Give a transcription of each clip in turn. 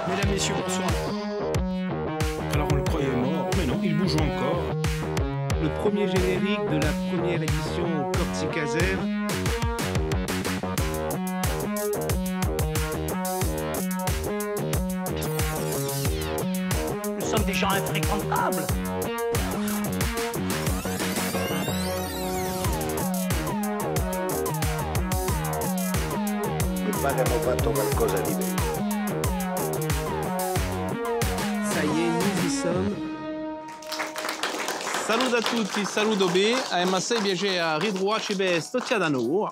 Mesdames, Messieurs, bonsoir. Alors on le croyait mort, mais non, il bouge encore. Le premier générique de la première édition Corsicaser. Nous sommes des gens infréquentables. Abbiamo fatto qualcosa di bello. Ça y est, nous y sommes. Salut a tutti, saluto B, sei viaggiare a ritrovare per Stotia da noi.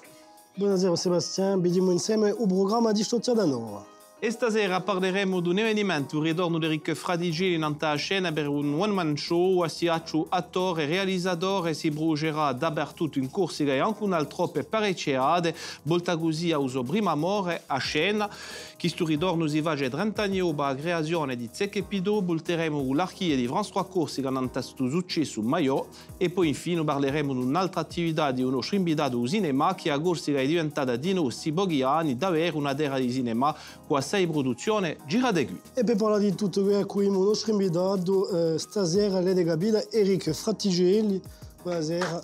Buonasera Sebastian, vediamo insieme il programma di Stotia da noi. E stasera parleremo di un evento ritorno di Rick Fradigili in a scena per un one-man show assieme attore e realizzatore si brucerà dappertutto in Corsica e anche un altro per parecchiate, volta così a uso primo amore a scena. Questo ritorno si va 30 anni dopo la creazione di Zecche Pidò, volteremo l'archivio di France 3 Corsica in questo successo Maiò e poi infine parleremo di un'altra attività di un nostro invitato al cinema che a Corsica è diventata di nostri pochi anni davvero una terra di cinema con assai produzione girate qui. E per parlare di tutto questo, abbiamo il nostro invitato stasera, Lede Gabila, Eric Frattigelli. Buonasera.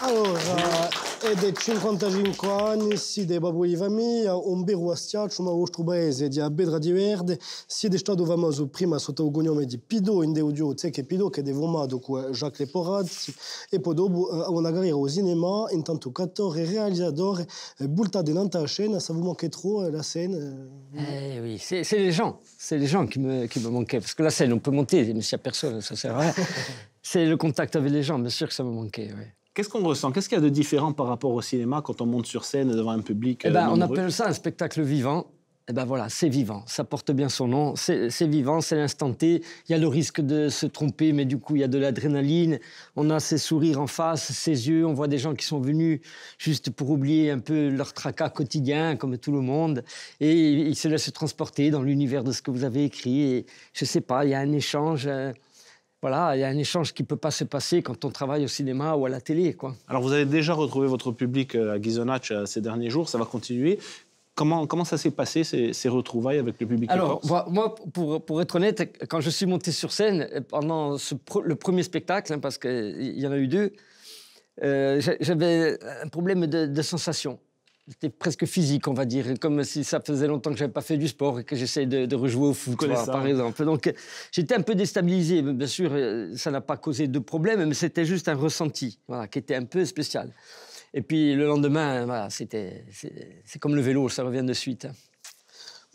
Allora, è dei 55 anni, si dei babui di famiglia, un vero astiaccio, ma vostro paese di Abedra di Verde, si è stato famoso prima sotto il cognome di Pidò, in Deudio Zecche Pidò, che è formato con Jacques Leporazzi, e poi dopo una carriera au cinéma, intanto attore e realizzatore, buttato in tanta scène, ça vous manquait trop la scène Oui, c'est les gens qui me manquaient, parce que la scène, on peut monter, mais s'il n'y a personne, ça sert à rien. C'est le contact avec les gens, bien sûr que ça me manquait, oui. Qu'est-ce qu'on ressent? Qu'est-ce qu'il y a de différent par rapport au cinéma quand on monte sur scène devant un public on appelle ça un spectacle vivant. Et ben voilà, c'est vivant, ça porte bien son nom, c'est vivant, c'est l'instant T. Il y a le risque de se tromper, mais du coup, il y a de l'adrénaline. On a ses sourires en face, ses yeux. On voit des gens qui sont venus juste pour oublier un peu leur tracas quotidien, comme tout le monde. Et ils se laissent transporter dans l'univers de ce que vous avez écrit. Et je sais pas, il y a un échange... Voilà, il y a un échange qui ne peut pas se passer quand on travaille au cinéma ou à la télé, quoi. Alors, vous avez déjà retrouvé votre public à Ghisonaccia ces derniers jours, ça va continuer. Comment ça s'est passé, ces retrouvailles avec le public? Alors, moi, pour être honnête, quand je suis monté sur scène, pendant le premier spectacle, hein, parce qu'il y en a eu deux, j'avais un problème de sensation. C'était presque physique, on va dire, comme si ça faisait longtemps que je n'avais pas fait du sport et que j'essayais de rejouer au foot, par exemple. Donc, j'étais un peu déstabilisé. Bien sûr, ça n'a pas causé de problème, mais c'était juste un ressenti, voilà, qui était un peu spécial. Et puis, le lendemain, voilà, c'est comme le vélo, ça revient de suite.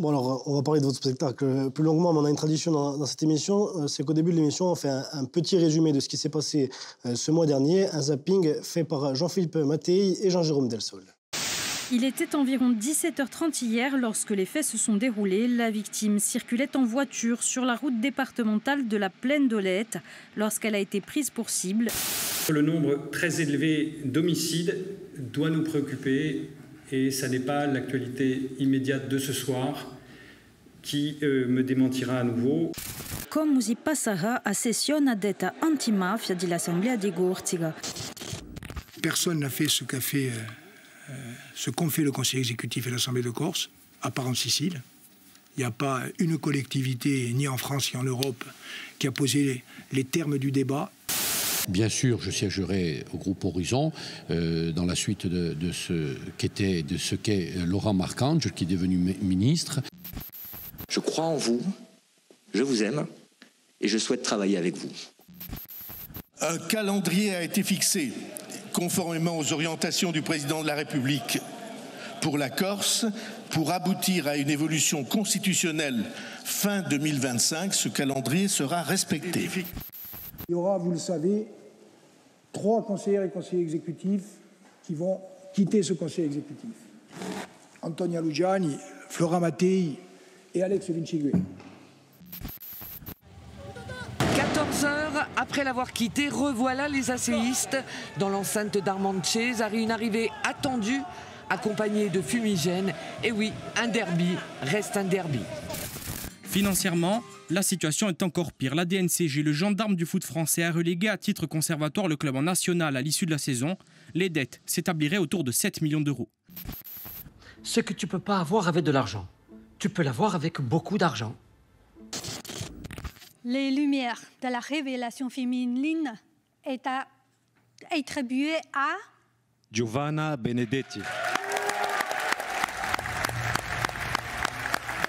Bon, alors, on va parler de votre spectacle plus longuement, mais on a une tradition dans cette émission, c'est qu'au début de l'émission, on fait un petit résumé de ce qui s'est passé ce mois dernier, un zapping fait par Jean-Philippe Mattei et Jean-Jérôme Delsol. Il était environ 17h30 hier lorsque les faits se sont déroulés. La victime circulait en voiture sur la route départementale de la Plaine d'Olette lorsqu'elle a été prise pour cible. Le nombre très élevé d'homicides doit nous préoccuper et ça n'est pas l'actualité immédiate de ce soir qui me démentira à nouveau. Come si passera a sessione detta antimafia de l'Assemblée di Corsica. Personne n'a fait ce qu'ont fait le Conseil exécutif et l'Assemblée de Corse, à part en Sicile. Il n'y a pas une collectivité, ni en France ni en Europe, qui a posé les termes du débat. Bien sûr, je siégerai au groupe Horizon dans la suite de ce qu'est Laurent Marcangel, qui est devenu ministre. Je crois en vous, je vous aime et je souhaite travailler avec vous. Un calendrier a été fixé, conformément aux orientations du président de la République pour la Corse, pour aboutir à une évolution constitutionnelle fin 2025. Ce calendrier sera respecté. Il y aura, vous le savez, 3 conseillères et conseillers exécutifs qui vont quitter ce conseil exécutif. Antonia Lugiani, Flora Mattei et Alex Vincigue. 14 heures après l'avoir quitté, revoilà les asséistes dans l'enceinte d'Armanche, à une arrivée attendue, accompagnée de fumigènes. Et oui, un derby reste un derby. Financièrement, la situation est encore pire. La DNCG, le gendarme du foot français, a relégué à titre conservatoire le club en national à l'issue de la saison. Les dettes s'établiraient autour de 7 millions d'euros. Ce que tu ne peux pas avoir avec de l'argent. tu peux l'avoir avec beaucoup d'argent. Les lumières de la révélation féminine est attribuée à Giovanna Benedetti.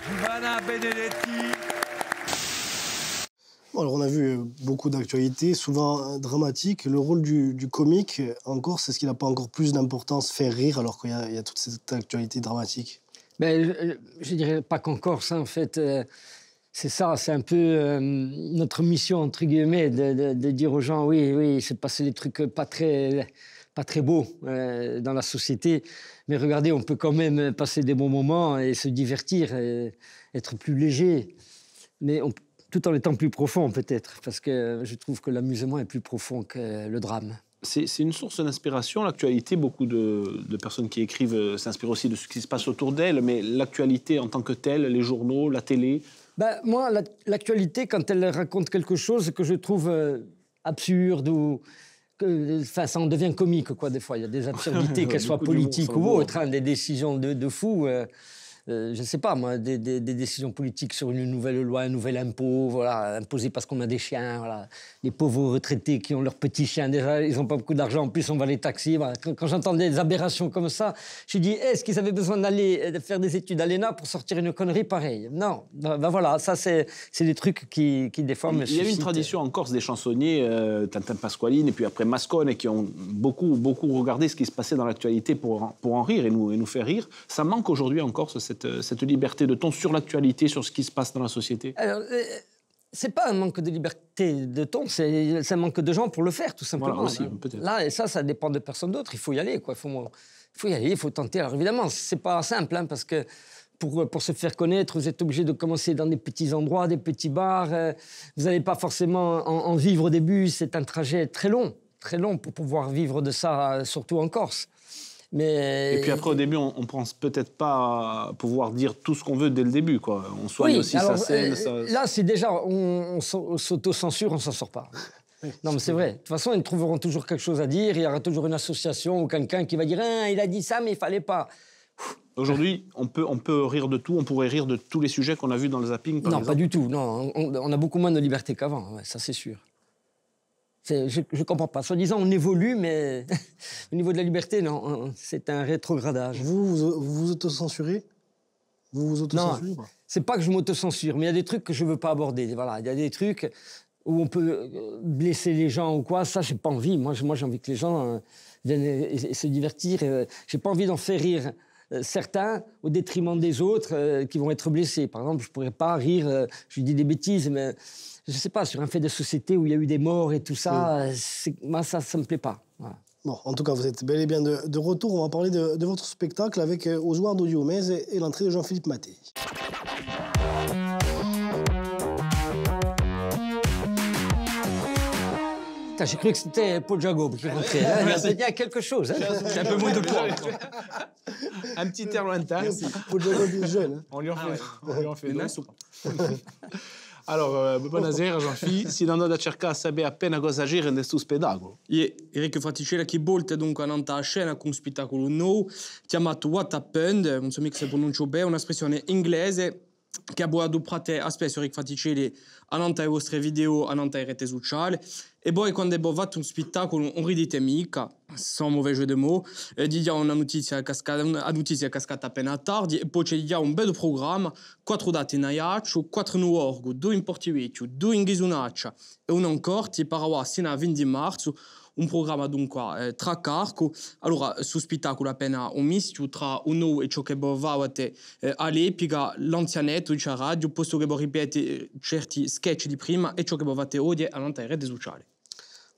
Giovanna Benedetti. Bon, alors on a vu beaucoup d'actualités, souvent dramatiques. Le rôle du comique en Corse, est-ce qu'il n'a pas encore plus d'importance faire rire alors qu'il y a toute cette actualité dramatique? Mais je dirais pas qu'en Corse, hein, en fait. C'est ça, c'est un peu notre mission, entre guillemets, de dire aux gens, oui, il s'est passé des trucs pas très beaux dans la société, mais regardez, on peut quand même passer des bons moments et se divertir, et être plus léger, mais tout en étant plus profond peut-être, parce que je trouve que l'amusement est plus profond que le drame. C'est une source d'inspiration, l'actualité. Beaucoup de personnes qui écrivent s'inspirent aussi de ce qui se passe autour d'elles, mais l'actualité en tant que telle, les journaux, la télé... Moi, l'actualité, quand elle raconte quelque chose que je trouve absurde ou... Enfin, ça en devient comique, quoi, des fois. Il y a des absurdités, qu'elles soient politiques ou autres, hein, des décisions de fous. Je ne sais pas, moi, des décisions politiques sur une nouvelle loi, un nouvel impôt, voilà, imposé parce qu'on a des chiens, voilà. Les pauvres retraités qui ont leurs petits chiens, déjà, ils n'ont pas beaucoup d'argent, en plus, on va les taxer. Voilà. Quand j'entends des aberrations comme ça, je dis, est-ce qu'ils avaient besoin d'aller faire des études à l'ENA pour sortir une connerie pareille? Non. Voilà, ça, c'est des trucs qui des fois, me suscitent. Il y a une tradition en Corse des chansonniers, Tintin Pasqualine, et puis après Mascone, qui ont beaucoup regardé ce qui se passait dans l'actualité pour en rire et nous faire rire. Ça manque aujourd'hui en Corse, cette liberté de ton sur l'actualité, sur ce qui se passe dans la société? Alors, c'est pas un manque de liberté de ton, c'est un manque de gens pour le faire, tout simplement. Voilà, aussi, peut-être. Là, et ça dépend de personne d'autre. Il faut y aller, quoi. Il faut y aller, il faut tenter. Alors évidemment, c'est pas simple, hein, parce que pour se faire connaître, vous êtes obligé de commencer dans des petits endroits, des petits bars. Vous n'allez pas forcément en vivre au début. C'est un trajet très long pour pouvoir vivre de ça, surtout en Corse. Et puis après, au début, on ne pense peut-être pas pouvoir dire tout ce qu'on veut dès le début, quoi. On soigne aussi sa scène. Là, c'est déjà, on s'auto-censure, on ne s'en sort pas. Non, mais c'est vrai. De toute façon, ils trouveront toujours quelque chose à dire. Il y aura toujours une association ou quelqu'un qui va dire « il a dit ça, mais il ne fallait pas ». Aujourd'hui, on peut rire de tout. On pourrait rire de tous les sujets qu'on a vus dans le zapping, par exemple. Pas du tout. Non, on a beaucoup moins de liberté qu'avant, ouais, ça c'est sûr. Je ne comprends pas. Soi-disant, on évolue, mais au niveau de la liberté, non, c'est un rétrogradage. Vous autocensurez? Vous vous autocensurez? Non, c'est pas que je m'autocensure, mais il y a des trucs que je ne veux pas aborder. Voilà, il y a des trucs où on peut blesser les gens ou quoi. Ça, j'ai pas envie. Moi j'ai envie que les gens viennent et se divertir. J'ai pas envie d'en faire rire certains au détriment des autres qui vont être blessés. Par exemple, je pourrais pas rire, je dis des bêtises, mais je sais pas, sur un fait de société où il y a eu des morts et tout ça, moi ça me plaît pas. Voilà. Bon, en tout cas, vous êtes bel et bien de retour. On va parler de votre spectacle avec Oswaldo Dioumez et l'entrée de Jean-Philippe Mattei. J'ai cru que c'était Paul Jacob qui rentrait. Il y a quelque chose. Hein. J'ai un peu moins de poids. Un petit air lointain. Paul Jacob est jeune. Hein. On lui en fait une soupe. Alors, buonasera Jean-Philippe, si non da cercare sapere appena cosa agire in questo spettacolo. Eric Fraticella che volta dunque a scena con un spettacolo nuovo chiamato What Happened, non so mica se pronuncio bene, un'espressione inglese che ha adoperate spesso Eric Fraticelli anante le vostre video, anante le reti sociali. E poi quando abbiamo fatto un spettacolo, non ridete mica, sans mauvais jeu de mots, diamo una notizia cascata appena tardi e poi ci diamo un bel programma, 4 date in Ajaccio, 4 in Uorgo, 2 in Portivecchio, 2 in Ghisunaccia e uno ancora ti parava sino a 20 marzo. Un programma dunque tra carco. Allora, su spettacolo appena un mischio tra uno e ciò che bovavate all'epoca, l'anzianetto di radio, posto che ripete certi sketch di prima e ciò che bovate oggi all'antenne rete sociale.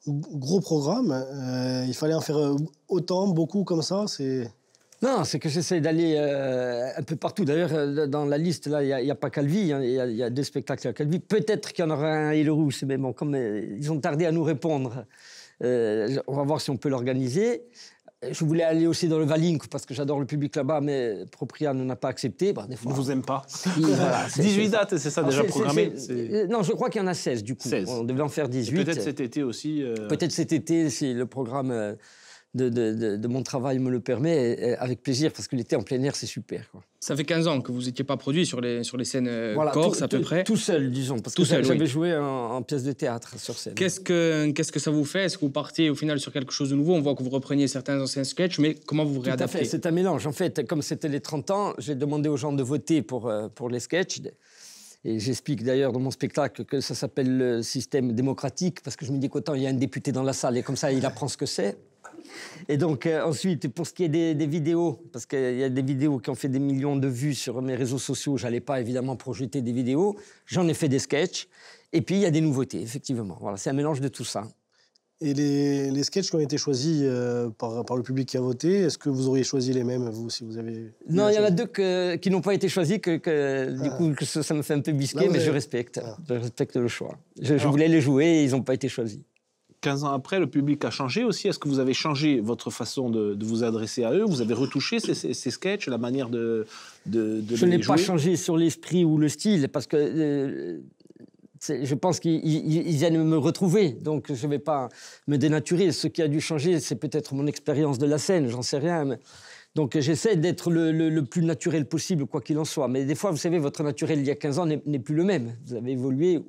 Gros programme, il fallait en faire autant, beaucoup comme ça, c'est... Non, c'est que j'essaie d'aller un peu partout. D'ailleurs, dans la liste, là, il n'y a pas Calvi, hein, il y a 2 spectacles à Calvi. Peut-être qu'il y en aura un à Île-Rousse, mais bon, comme ils ont tardé à nous répondre, on va voir si on peut l'organiser. Je voulais aller aussi dans le Valink parce que j'adore le public là-bas, mais Propria n'en a pas accepté. Bah, des fois, ne vous aime pas. Voilà, 18 dates, c'est ça déjà programmé? Non, je crois qu'il y en a 16 du coup. 16. On devait en faire 18. Peut-être cet été aussi. Peut-être cet été, si le programme de mon travail me le permet, et avec plaisir, parce que l'été en plein air, c'est super, quoi. Ça fait 15 ans que vous n'étiez pas produit sur les scènes corse, à peu près. Tout seul, disons, parce que j'avais joué en pièce de théâtre sur scène. Qu'est-ce que ça vous fait? Est-ce que vous partiez au final sur quelque chose de nouveau? On voit que vous repreniez certains anciens sketchs, mais comment vous vous réadaptez? Tout à fait, c'est un mélange. En fait, comme c'était les 30 ans, j'ai demandé aux gens de voter pour les sketchs. Et j'explique d'ailleurs dans mon spectacle que ça s'appelle le système démocratique, parce que je me dis qu'autant il y a un député dans la salle, et comme ça, il apprend ce que c'est. Et donc, ensuite, pour ce qui est des vidéos, parce qu'il y a des vidéos qui ont fait des millions de vues sur mes réseaux sociaux, je n'allais pas évidemment projeter des vidéos, j'en ai fait des sketchs, et puis il y a des nouveautés, effectivement. Voilà, c'est un mélange de tout ça. Et les sketchs qui ont été choisis par le public qui a voté, est-ce que vous auriez choisi les mêmes, vous, si vous avez... Non, il y en a deux qui n'ont pas été choisis, du coup, ça me fait un peu bisquer, mais je respecte. Je respecte le choix. Je voulais les jouer et ils n'ont pas été choisis. 15 ans après, le public a changé aussi. Est-ce que vous avez changé votre façon de vous adresser à eux? Vous avez retouché ces sketchs, la manière de Je n'ai pas changé sur l'esprit ou le style, parce que je pense qu'ils viennent me retrouver. Donc, je ne vais pas me dénaturer. Ce qui a dû changer, c'est peut-être mon expérience de la scène, j'en sais rien. Mais... Donc, j'essaie d'être le plus naturel possible, quoi qu'il en soit. Mais des fois, vous savez, votre naturel, il y a 15 ans, n'est plus le même. Vous avez évolué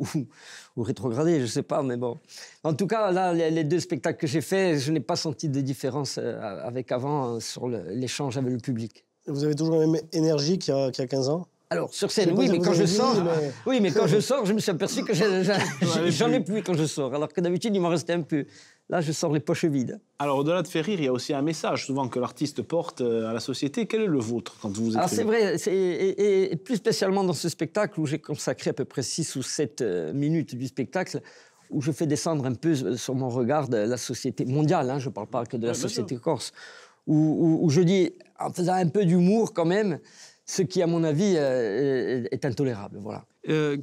ou rétrogradé, je ne sais pas, mais bon. En tout cas, là, les deux spectacles que j'ai faits, je n'ai pas senti de différence avec avant sur l'échange avec le public. Vous avez toujours la même énergie qu'il y a 15 ans? Alors, sur scène, oui, mais quand je sors... Oui, mais quand je sors, je me suis aperçu que j'en ai plus quand je sors, alors que d'habitude, il m'en restait un peu. Là, je sors les poches vides. Alors, au-delà de faire rire, il y a aussi un message, souvent, que l'artiste porte à la société. Quel est le vôtre, quand vous écrivez? Alors, c'est vrai, et plus spécialement dans ce spectacle, où j'ai consacré à peu près 6 ou 7 minutes du spectacle, où je fais descendre un peu sur mon regard de la société mondiale, hein, je ne parle pas que de la société corse, où je dis, en faisant un peu d'humour quand même, ce qui, à mon avis, est intolérable. Voilà.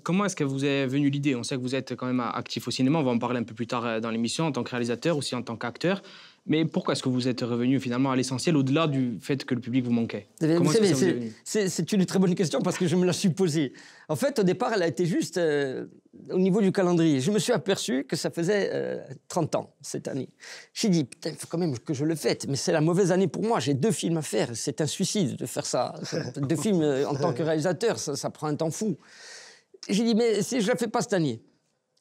Comment est-ce que vous est venue l'idée? On sait que vous êtes quand même actif au cinéma, on va en parler un peu plus tard dans l'émission, en tant que réalisateur, aussi en tant qu'acteur. Mais pourquoi est-ce que vous êtes revenu finalement à l'essentiel, au-delà du fait que le public vous manquait? Vous savez, c'est une très bonne question, parce que je me la suis posée. En fait, au départ, elle a été juste au niveau du calendrier. Je me suis aperçu que ça faisait 30 ans cette année. J'ai dit, putain, il faut quand même que je le fête, mais c'est la mauvaise année pour moi, j'ai 2 films à faire, c'est un suicide de faire ça. 2 films en tant que réalisateur, ça prend un temps fou. J'ai dit, mais si je ne la fais pas cette année,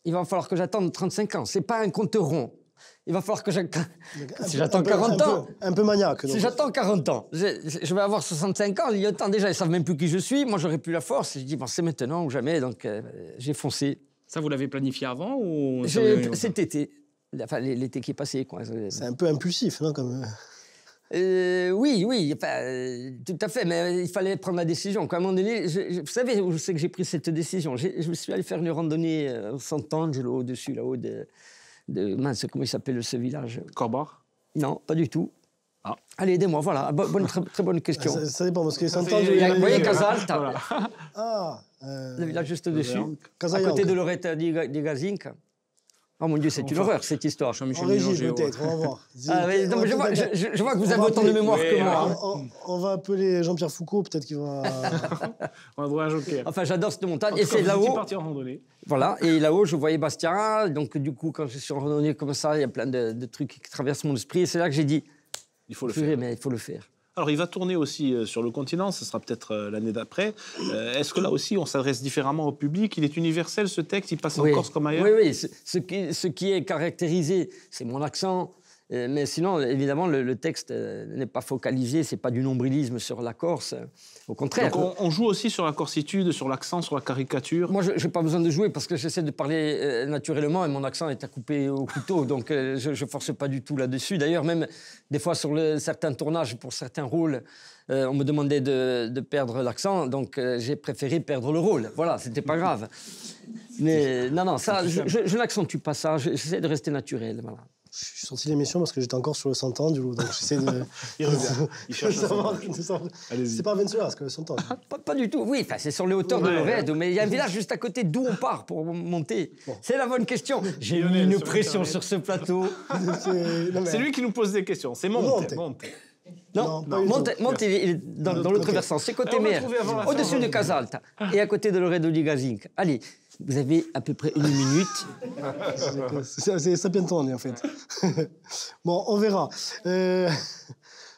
il va falloir que j'attende 35 ans. Ce n'est pas un compte rond. Il va falloir que si j'attends 40 ans... Un peu maniaque. Donc. Si j'attends 40 ans, je vais avoir 65 ans. Il y a temps déjà, ils ne savent même plus qui je suis. Moi, j'aurais plus la force. Je dis, bon, c'est maintenant ou jamais. Donc, j'ai foncé. Ça, vous l'avez planifié avant ou... Cet été. Enfin, l'été qui est passé, quoi. C'est un peu impulsif, non, comme... Oui, enfin, tout à fait, mais il fallait prendre la décision. À un moment donné, vous savez où je sais que j'ai pris cette décision? Je me suis allé faire une randonnée au Sant'Angelo, au-dessus, là-haut de mince, comment il s'appelle ce village? Corbar? Non, pas du tout. Ah. Allez, aidez-moi, voilà, très bonne question. Ça dépend, parce que Sant'Angelo... Vous voyez, Casalta, voilà. le village juste au-dessus, à côté de Loretta di Gazinca. Oh mon Dieu, c'est une horreur, cette histoire. En régie, peut-être, on va voir. Non, mais je vois que vous avez autant de mémoire que moi. On va appeler Jean-Pierre Foucault, peut-être qu'il va... On va voir un joker. Enfin, j'adore cette montagne. Et c'est là-haut... parti en randonnée. Voilà, et là-haut, je voyais Bastia. Donc, du coup, quand je suis en randonnée comme ça, il y a plein de trucs qui traversent mon esprit. Et c'est là que j'ai dit... Il faut le faire. Mais il faut le faire. Alors, il va tourner aussi sur le continent, ce sera peut-être l'année d'après. Est-ce que là aussi, on s'adresse différemment au public? Il est universel, ce texte, il passe en Corse comme ailleurs? Oui. Ce qui est caractérisé, c'est mon accent. Mais sinon, évidemment, le texte n'est pas focalisé, c'est pas du nombrilisme sur la Corse. Au contraire. Donc on joue aussi sur la corsitude, sur l'accent, sur la caricature? Moi, je n'ai pas besoin de jouer parce que j'essaie de parler naturellement et mon accent est à couper au couteau. Donc, je ne force pas du tout là-dessus. D'ailleurs, même des fois, sur certains tournages, pour certains rôles, on me demandait de perdre l'accent. Donc, j'ai préféré perdre le rôle. Voilà, c'était pas grave. Mais non, ça, je n'accentue pas ça. J'essaie de rester naturel. Voilà. Je suis sorti de l'émission parce que j'étais encore sur le Sant'Angelo, donc j'essaie de... Il revient, il cherche C'est pas à Ventura, ce que le Sant'Angelo. Pas du tout, oui, c'est sur les hauteurs de Loreto, mais il y a un village juste à côté d'où on part pour monter. Bon. C'est la bonne question. J'ai mis une pression sur ce plateau. C'est lui qui nous pose des questions, c'est Monte. Non, Monte il est dans l'autre versant, c'est côté mer, au-dessus de Casalta et à côté de Loredo di Gazinca. Allez, vous avez à peu près 1 minute. C'est Sapienton, en fait. Bon, on verra.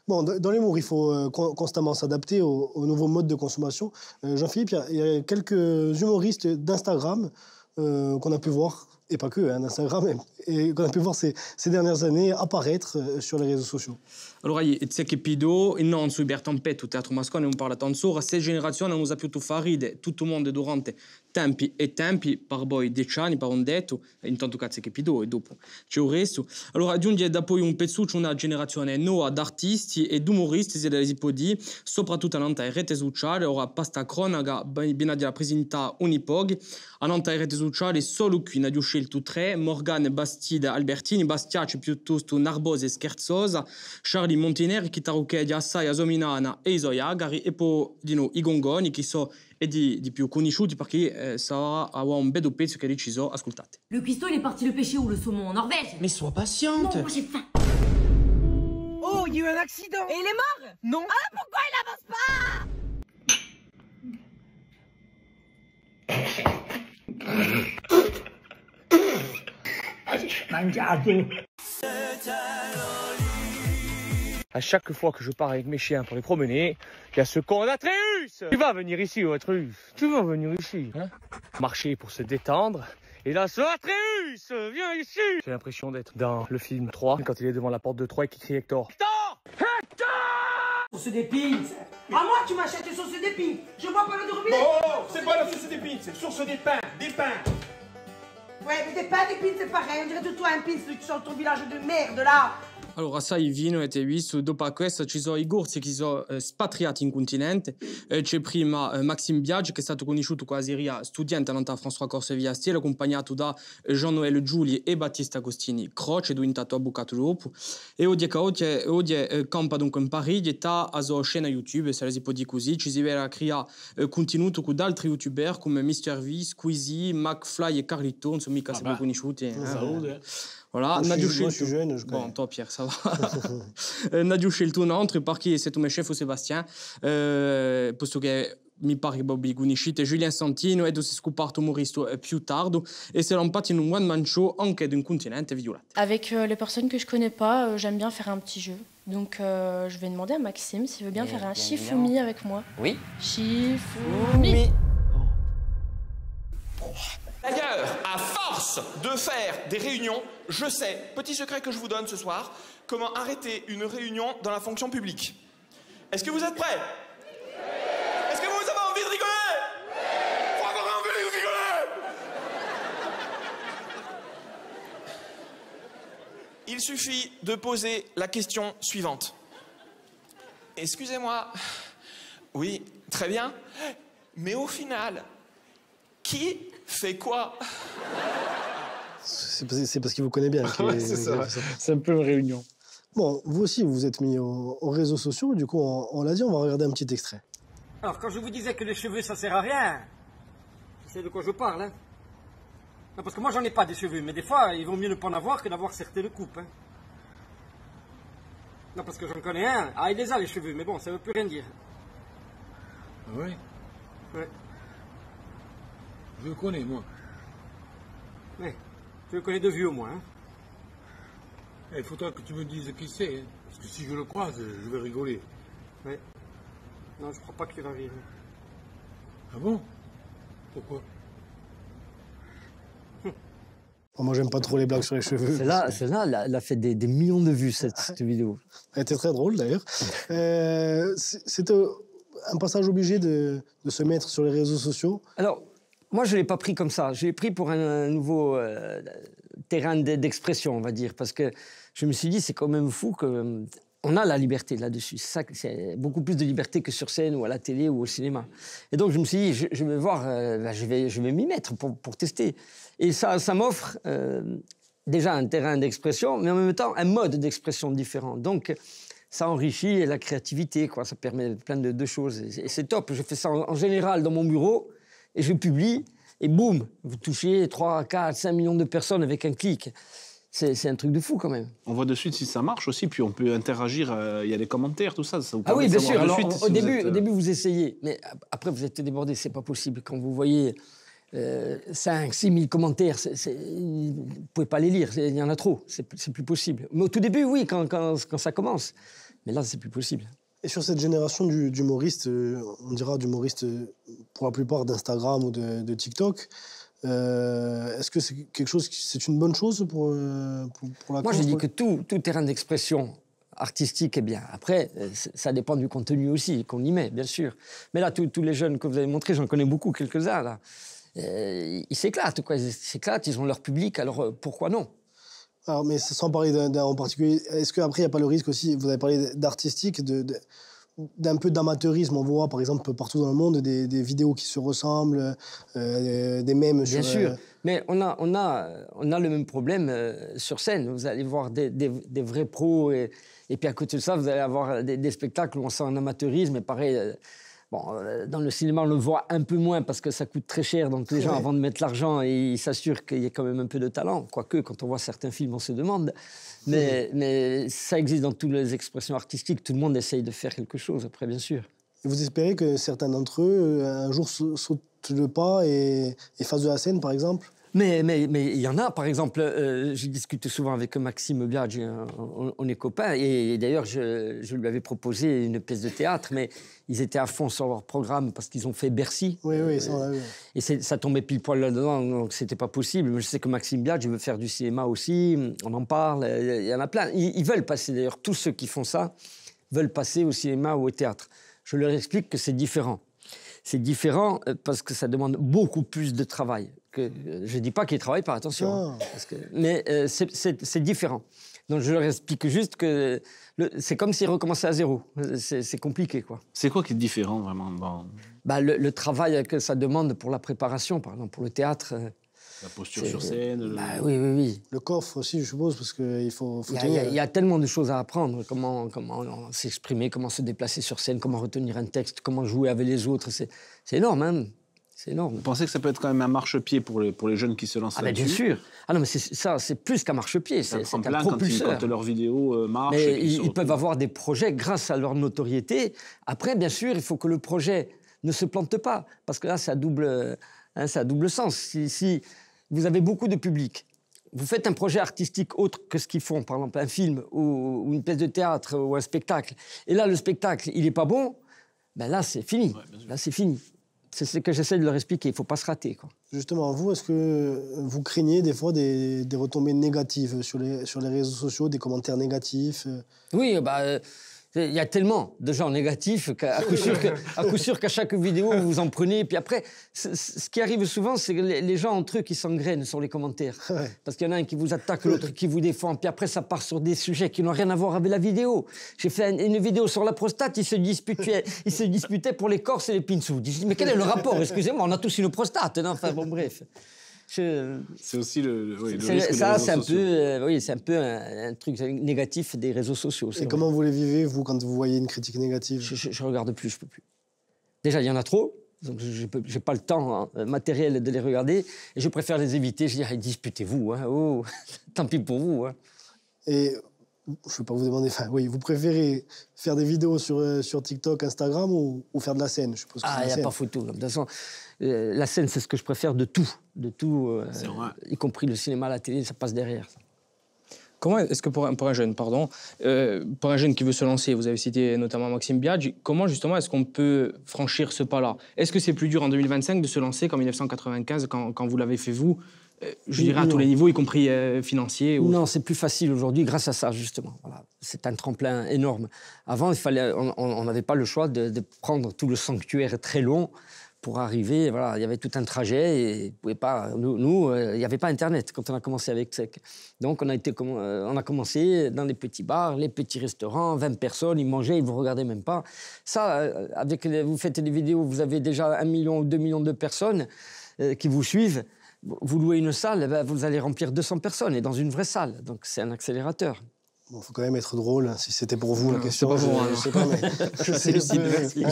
Bon, dans l'humour, il faut constamment s'adapter aux nouveaux modes de consommation. Jean-Philippe, il y a quelques humoristes d'Instagram qu'on a pu voir, et pas que, d'Instagram, et qu'on a pu voir ces dernières années apparaître sur les réseaux sociaux. Allora, c'è che pido, non sui Bertampetto, teatro mascone, non parla tanto, se generazione non usa più tu fa ride, tutto il mondo durante tempi e tempi, per poi 10 anni, per un detto, intanto cazzo che pido, e dopo c'è il resto. Allora, aggiunge da poi un pezzuccio una generazione nuova d'artisti e d'umoristi, se si può dire, soprattutto a rete sociale, ora pasta cronaca, ben a presentare un'ipog, a rete sociale solo qui ne ha scelto 3, Morgane, Bastide, Albertini, Bastiace piuttosto narbosa e scherzosa, Charlie Montineri, che tarocchia assai a Sominana e Isoiagari, e poi i Gongoni, che sono di più conosciuti perché sarà un bel pezzo che ha deciso, ascoltate. Le cuistot, il est parti le pêcher où, le saumon? En Norvège? Mais sois patiente. Non, moi j'ai faim. Oh, il y a eu un accident. Et il est mort? Non. Ah, pourquoi il avance pas? À chaque fois que je pars avec mes chiens pour les promener, il y a ce con d'Atreus. Tu vas venir ici, Atreus. Tu vas venir ici. Hein, marcher pour se détendre. Et là, ce Atreus, viens ici. J'ai l'impression d'être dans le film 3, quand il est devant la porte de Troie et qu'il crie Hector. Hector! Hector! Sauce d'épines. À moi, tu m'achètes une sauce d'épines. Je bois pas l'eau de robinet. Oh, c'est pas la sauce d'épines, c'est source des pains, des pains. Ouais, mais des pains d'épines, c'est pareil. On dirait tout toi un pin, celui qui sort de ton village de merde, là. Allora, sai, vino e te visto, dopo questo ci sono i corsi che sono spatriati in continente. C'è prima Maxime Biaggi, che è stato conosciuto quasi studente all'Anta François Corse Viastiel, accompagnato da Jean-Noël Giuli e Battista Agostini Croce, diventato avvocato dopo. E oggi campa dunque in Parigi e sta a sua scena YouTube, se la si può dire così, ci si verrà creare contenuto con altri youtuber come Mr. V, Squeezie, McFly e Carlito, insomma, mica sempre conosciuti. Voilà, moi, je suis jeune, je connais. Bon, toi Pierre, ça va. Nadio scelto un altro, perché c'est tuo chef Sébastien, posto che mi pare che Bobby conoscite Julien Santino e si è scoperto umorista più tardi e se l'empati in un one man show anche d'un continente violato. Avec les personnes que je connais pas, j'aime bien faire un petit jeu. Donc je vais demander à Maxime s'il veut bien faire un Shifumi avec moi. Oui. Shifumi. D'ailleurs, à force de faire des réunions, je sais, petit secret que je vous donne ce soir, comment arrêter une réunion dans la fonction publique. Est-ce que vous êtes prêts? Est-ce que vous avez envie de rigoler? Faut avoir envie de rigoler. Il suffit de poser la question suivante. Excusez-moi. Oui, très bien. Mais au final, qui fait quoi? C'est parce qu'il vous connaît bien. Ouais, c'est ça. C'est un peu une réunion. Bon, vous aussi, vous vous êtes mis aux réseaux sociaux. Du coup, on l'a dit, on va regarder un petit extrait. Alors, quand je vous disais que les cheveux, ça sert à rien, tu sais de quoi je parle, hein? Non, parce que moi, j'en ai pas des cheveux, mais des fois, il vaut mieux ne pas en avoir que d'avoir certaines coupes, hein. Non, parce que j'en connais un. Ah, il les a, les cheveux, mais bon, ça veut plus rien dire. Ah ouais? Ouais. Je le connais, moi. Ouais. Je le connais de vue, au moins, hein. Il faudra que tu me dises qui c'est, hein, parce que si je le croise, je vais rigoler. Ouais. Non, je crois pas qu'il va vivre. Ah bon? Pourquoi? Bon, moi, j'aime pas trop les blagues sur les cheveux. Celle-là, elle a fait des millions de vues, cette vidéo. Elle était très drôle, d'ailleurs. C'était un passage obligé de se mettre sur les réseaux sociaux. Alors, moi, je ne l'ai pas pris comme ça. Je l'ai pris pour un nouveau terrain d'expression, on va dire. Parce que je me suis dit, c'est quand même fou qu'on a la liberté là-dessus. C'est beaucoup plus de liberté que sur scène ou à la télé ou au cinéma. Et donc, je me suis dit, je vais voir, je vais m'y mettre pour tester. Et ça m'offre déjà un terrain d'expression, mais en même temps, un mode d'expression différent. Donc, ça enrichit la créativité, quoi. Ça permet plein de choses. Et c'est top. Je fais ça en général dans mon bureau. Et je publie, et boum, vous touchez 3, 4, 5 millions de personnes avec un clic. C'est un truc de fou quand même. On voit de suite si ça marche aussi, puis on peut interagir, il y a des commentaires, tout ça. Ça vous Ah oui, permet de bien sûr. savoir de Alors, suite au si début, vous êtes, au début, vous essayez, mais après, vous êtes débordé, c'est pas possible. Quand vous voyez 5 6 000 commentaires, vous ne pouvez pas les lire, il y en a trop, c'est plus possible. Mais au tout début, oui, quand ça commence. Mais là, c'est plus possible. Et sur cette génération d'humoristes, on dira d'humoristes pour la plupart d'Instagram ou de TikTok, est-ce que c'est quelque chose, c'est une bonne chose pour la Moi, course, je dis que tout terrain d'expression artistique est bien. Après, ça dépend du contenu aussi qu'on y met, bien sûr. Mais là, tous les jeunes que vous avez montrés, j'en connais beaucoup, quelques-uns, là. Ils s'éclatent, quoi. Ils s'éclatent, ils ont leur public, alors pourquoi non? Alors, mais sans parler d'un en particulier, est-ce qu'après, il n'y a pas le risque aussi, vous avez parlé d'artistique, d'un peu d'amateurisme? On voit, par exemple, partout dans le monde, des vidéos qui se ressemblent, des mèmes sur... Bien sûr, mais on a le même problème sur scène. Vous allez voir des vrais pros, et puis à côté de ça, vous allez avoir des spectacles où on sent un amateurisme, et pareil... dans le cinéma, on le voit un peu moins parce que ça coûte très cher. Donc les gens, avant de mettre l'argent, ils s'assurent qu'il y ait quand même un peu de talent. Quoique, quand on voit certains films, on se demande. Mais ça existe dans toutes les expressions artistiques. Tout le monde essaye de faire quelque chose, après, bien sûr. Et vous espérez que certains d'entre eux, un jour, sautent le pas et fassent de la scène, par exemple? Mais il y en a, par exemple, j'ai discuté souvent avec Maxime Biaggi, on est copains, et d'ailleurs je lui avais proposé une pièce de théâtre, mais ils étaient à fond sur leur programme parce qu'ils ont fait Bercy. Oui, ça on l'a vu. Et ça tombait pile poil là-dedans, donc c'était pas possible. Mais je sais que Maxime Biaggi veut faire du cinéma aussi, on en parle, il y en a plein. Ils veulent passer, d'ailleurs, tous ceux qui font ça veulent passer au cinéma ou au théâtre. Je leur explique que c'est différent. C'est différent parce que ça demande beaucoup plus de travail. Je ne dis pas qu'ils ne travaillent pas, attention. Mais c'est différent. Donc je leur explique juste que c'est comme s'ils recommençaient à zéro. C'est compliqué, quoi. C'est quoi qui est différent, vraiment le travail que ça demande pour la préparation, par exemple, pour le théâtre. La posture sur scène. Oui. Le coffre aussi, je suppose, parce qu'il faut il y a tellement de choses à apprendre. Comment s'exprimer, comment se déplacer sur scène, comment retenir un texte, comment jouer avec les autres. C'est énorme, hein. C'est énorme. Vous pensez que ça peut être quand même un marchepied pour les jeunes qui se lancent là-dessus? Bien sûr. Ah non, mais c'est plus qu'un marchepied, c'est un propulseur. Quand leurs vidéos marchent... Mais ils peuvent avoir des projets grâce à leur notoriété. Après, bien sûr, il faut que le projet ne se plante pas, parce que là, ça a double sens. Si vous avez beaucoup de public, vous faites un projet artistique autre que ce qu'ils font, par exemple un film ou une pièce de théâtre ou un spectacle, et là, le spectacle, il n'est pas bon, ben là, c'est fini. Là, c'est fini. C'est ce que j'essaie de leur expliquer, il ne faut pas se rater, quoi. Justement, vous, est-ce que vous craignez des fois des retombées négatives sur les réseaux sociaux, des commentaires négatifs? Oui, il y a tellement de gens négatifs qu'à coup sûr qu'à chaque vidéo, vous vous en prenez. Puis après, ce qui arrive souvent, c'est que les gens entre eux qui s'engrainent sur les commentaires. Parce qu'il y en a un qui vous attaque, l'autre qui vous défend. Puis après, ça part sur des sujets qui n'ont rien à voir avec la vidéo. J'ai fait une vidéo sur la prostate, ils se disputaient pour les Corses et les Pinsous. Je dis, mais quel est le rapport? Excusez-moi, on a tous une prostate. Non, enfin, bon, bref. C'est aussi le risque ça, des c'est un peu un truc négatif des réseaux sociaux. Et comment vous les vivez, vous, quand vous voyez une critique négative? Je regarde plus, je peux plus. Déjà, il y en a trop, donc je n'ai pas le temps matériel de les regarder, et je préfère les éviter. Je dis, disputez-vous, hein, tant pis pour vous. Hein. Et je ne vais pas vous demander, vous préférez faire des vidéos sur TikTok, Instagram ou faire de la scène? Je suppose que il n'y a pas photo. De toute façon, la scène, c'est ce que je préfère de tout, y compris le cinéma, la télé, ça passe derrière. Ça. Comment est-ce que pour un jeune, pour un jeune qui veut se lancer, vous avez cité notamment Maxime Biaggi, comment justement est-ce qu'on peut franchir ce pas-là? Est-ce que c'est plus dur en 2025 de se lancer qu'en 1995 quand vous l'avez fait vous? Je dirais à tous les niveaux, y compris financiers. Non, c'est plus facile aujourd'hui grâce à ça, justement. Voilà. C'est un tremplin énorme. Avant, on n'avait pas le choix de prendre tout le sanctuaire très long pour arriver. Voilà, il y avait tout un trajet et pouvait pas. Nous, il n'y avait pas Internet quand on a commencé avec Sec. Donc, on a commencé dans les petits bars, les petits restaurants, 20 personnes, ils mangeaient, ils ne vous regardaient même pas. Ça, vous faites des vidéos, vous avez déjà 1 million ou 2 millions de personnes qui vous suivent. Vous louez une salle, vous allez remplir 200 personnes, et dans une vraie salle. Donc, c'est un accélérateur. Bon, faut quand même être drôle, hein, si c'était pour vous la question. C'est pas pour moi, je sais pas, mais c'est lucide, merci.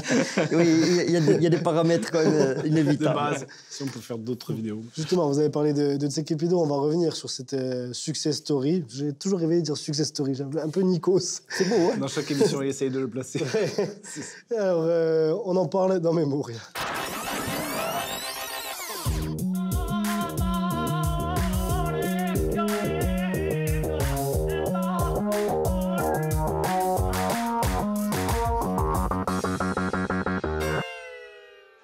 Oui, il y a des paramètres quand même inévitables. De base, si on peut faire d'autres vidéos. Justement, vous avez parlé de Tseke Pido, on va revenir sur cette success story. J'ai toujours rêvé de dire success story, j'ai un peu Nikos. C'est beau, hein? Dans chaque émission, il essaye de le placer. Alors, on en parle dans Memoria.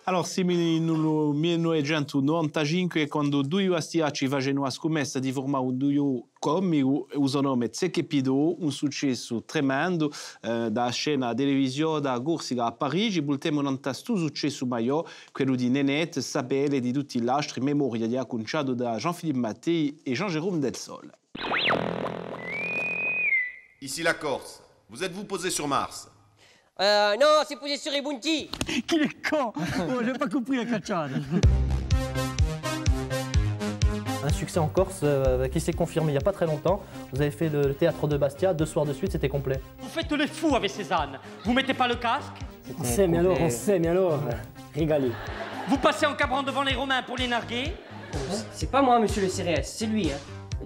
Alors, simili nulu 1995, quando due astiaci facevano la scommessa di formare un duo comico, uso nome Tseke Pido, un successo tremendo, da scena televisione, da Corsica a Parigi, voltiamo un tasto successo maior, quello di Nenette, Sabelle e di tutti gli altri, memoria di acconciato da Jean-Philippe Mattei e Jean-Jérôme Delsol. Ici la Corse. Vous êtes-vous posé sur Mars? Non, c'est posé sur Ubuntu. Qu'il est con. Oh, j'ai pas compris la cacciade. Un succès en Corse qui s'est confirmé il n'y a pas très longtemps. Vous avez fait le théâtre de Bastia, 2 soirs de suite, c'était complet. Vous faites les fous avec Cézanne. Vous mettez pas le casque? On sait, mais alors, régalé. Vous passez en cabrant devant les Romains pour les narguer? C'est pas moi, monsieur le CRS, c'est lui. Hein.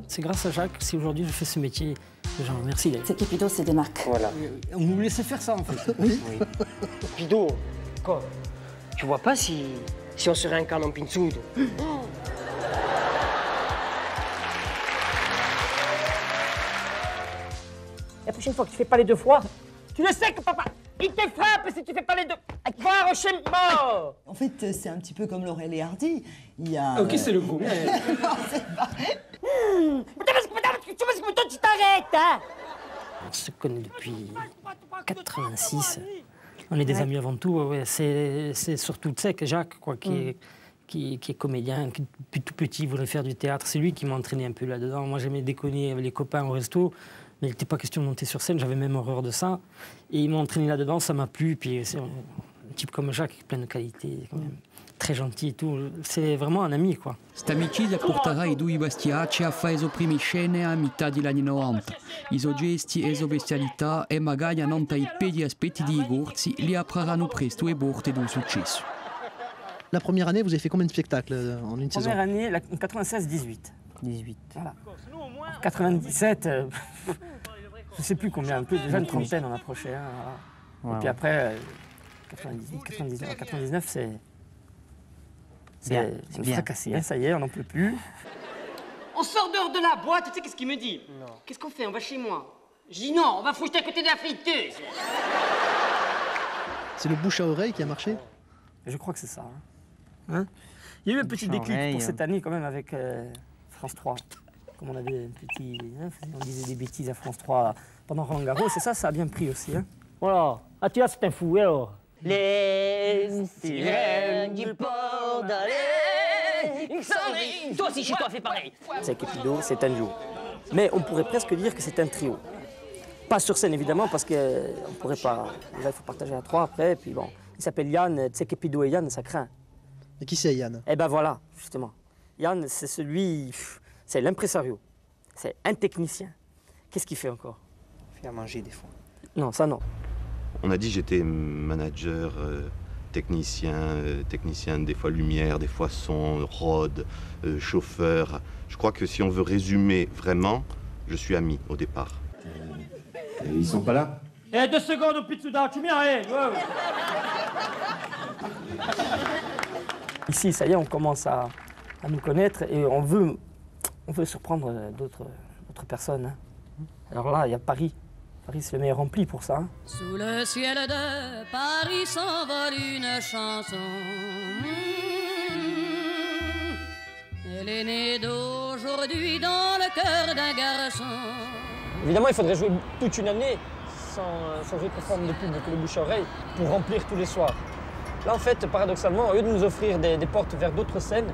C'est grâce à Jacques si aujourd'hui je fais ce métier. Genre, merci. Tseke Pido se démarque. Voilà. On nous laissait faire ça, en fait. Oui. Pido, quoi? Tu vois pas si on serait un canon pinzudo? La prochaine fois que tu fais pas les 2 fois, tu le sais que papa, il te frappe si tu fais pas les 2. Va au schéma. En fait, c'est un petit peu comme Laurel et Hardy. Il y a... Ok, c'est le coup. Non, c'est pas... Tu t'arrêtes, hein? On se connaît depuis 86. On est des amis avant tout. Ouais. C'est surtout Tseke, Jacques, quoi, qui est comédien, qui depuis tout petit voulait faire du théâtre. C'est lui qui m'a entraîné un peu là-dedans. Moi, j'aimais déconner avec les copains au resto, mais il n'était pas question de monter sur scène. J'avais même horreur de ça. Et il m'a entraîné là-dedans, ça m'a plu. Puis c'est un type comme Jacques, plein de qualités, quand même. Très gentil et tout. C'est vraiment un ami, quoi. St'amicizia porterà i due bastiaci a fare le prime scene a metà degli anni 90. I suoi gesti e sue bestialità e magari a non i pedi aspetti di corsi li apriranno presto e porte d'un successo. La première année, vous avez fait combien de spectacles en une saison? Première année, en 96, 18. 18. Voilà. En 97, je sais plus combien, un peu, déjà une trentaine on approchait. Hein, voilà. Et puis après, 98, 99, 99 c'est fracassé, hein, ça y est, on n'en peut plus. On sort dehors de la boîte, tu sais qu'est-ce qu'il me dit? Qu'est-ce qu'on fait? On va chez moi. Je dis non, on va foutre à côté de la friteuse. C'est le bouche à oreille qui a marché? Je crois que c'est ça. Hein? Il y a eu un petit déclic pour cette année quand même avec France 3. Comme on avait un petit... Hein, on disait des bêtises à France 3 pendant Roland Garros, et ça a bien pris aussi. Hein? Voilà. Ah, tu as, c'est un fou, alors. Les sirènes du port d'Alais. Toi aussi, chez toi, fais pareil. Tseke Pido, c'est un duo. Mais on pourrait presque dire que c'est un trio. Pas sur scène, évidemment, parce qu'on ne pourrait pas... Là, il faut partager à 3 après, et puis bon. Il s'appelle Yann, Tseke Pido et Yann, ça craint. Et qui c'est Yann? Eh ben voilà, justement. Yann, c'est celui... C'est l'impresario. C'est un technicien. Qu'est-ce qu'il fait encore? Il fait à manger des fois. Non, ça non. On a dit que j'étais manager, technicien, des fois lumière, des fois son, rod, chauffeur. Je crois que si on veut résumer vraiment, je suis ami au départ. Ils sont pas là? Eh, 2 secondes au Pitsuda, tu m'y arrêtes. Ici, ça y est, on commence à nous connaître et on veut surprendre d'autres personnes. Hein. Alors là, il y a Paris. Paris, c'est le meilleur rempli pour ça. Hein. Sous le ciel de Paris s'envole une chanson. Elle est née d'aujourd'hui dans le cœur d'un garçon. Évidemment, il faudrait jouer toute une année sans autre forme de pub que le bouche-oreille pour remplir tous les soirs. Là, en fait, paradoxalement, au lieu de nous offrir des portes vers d'autres scènes,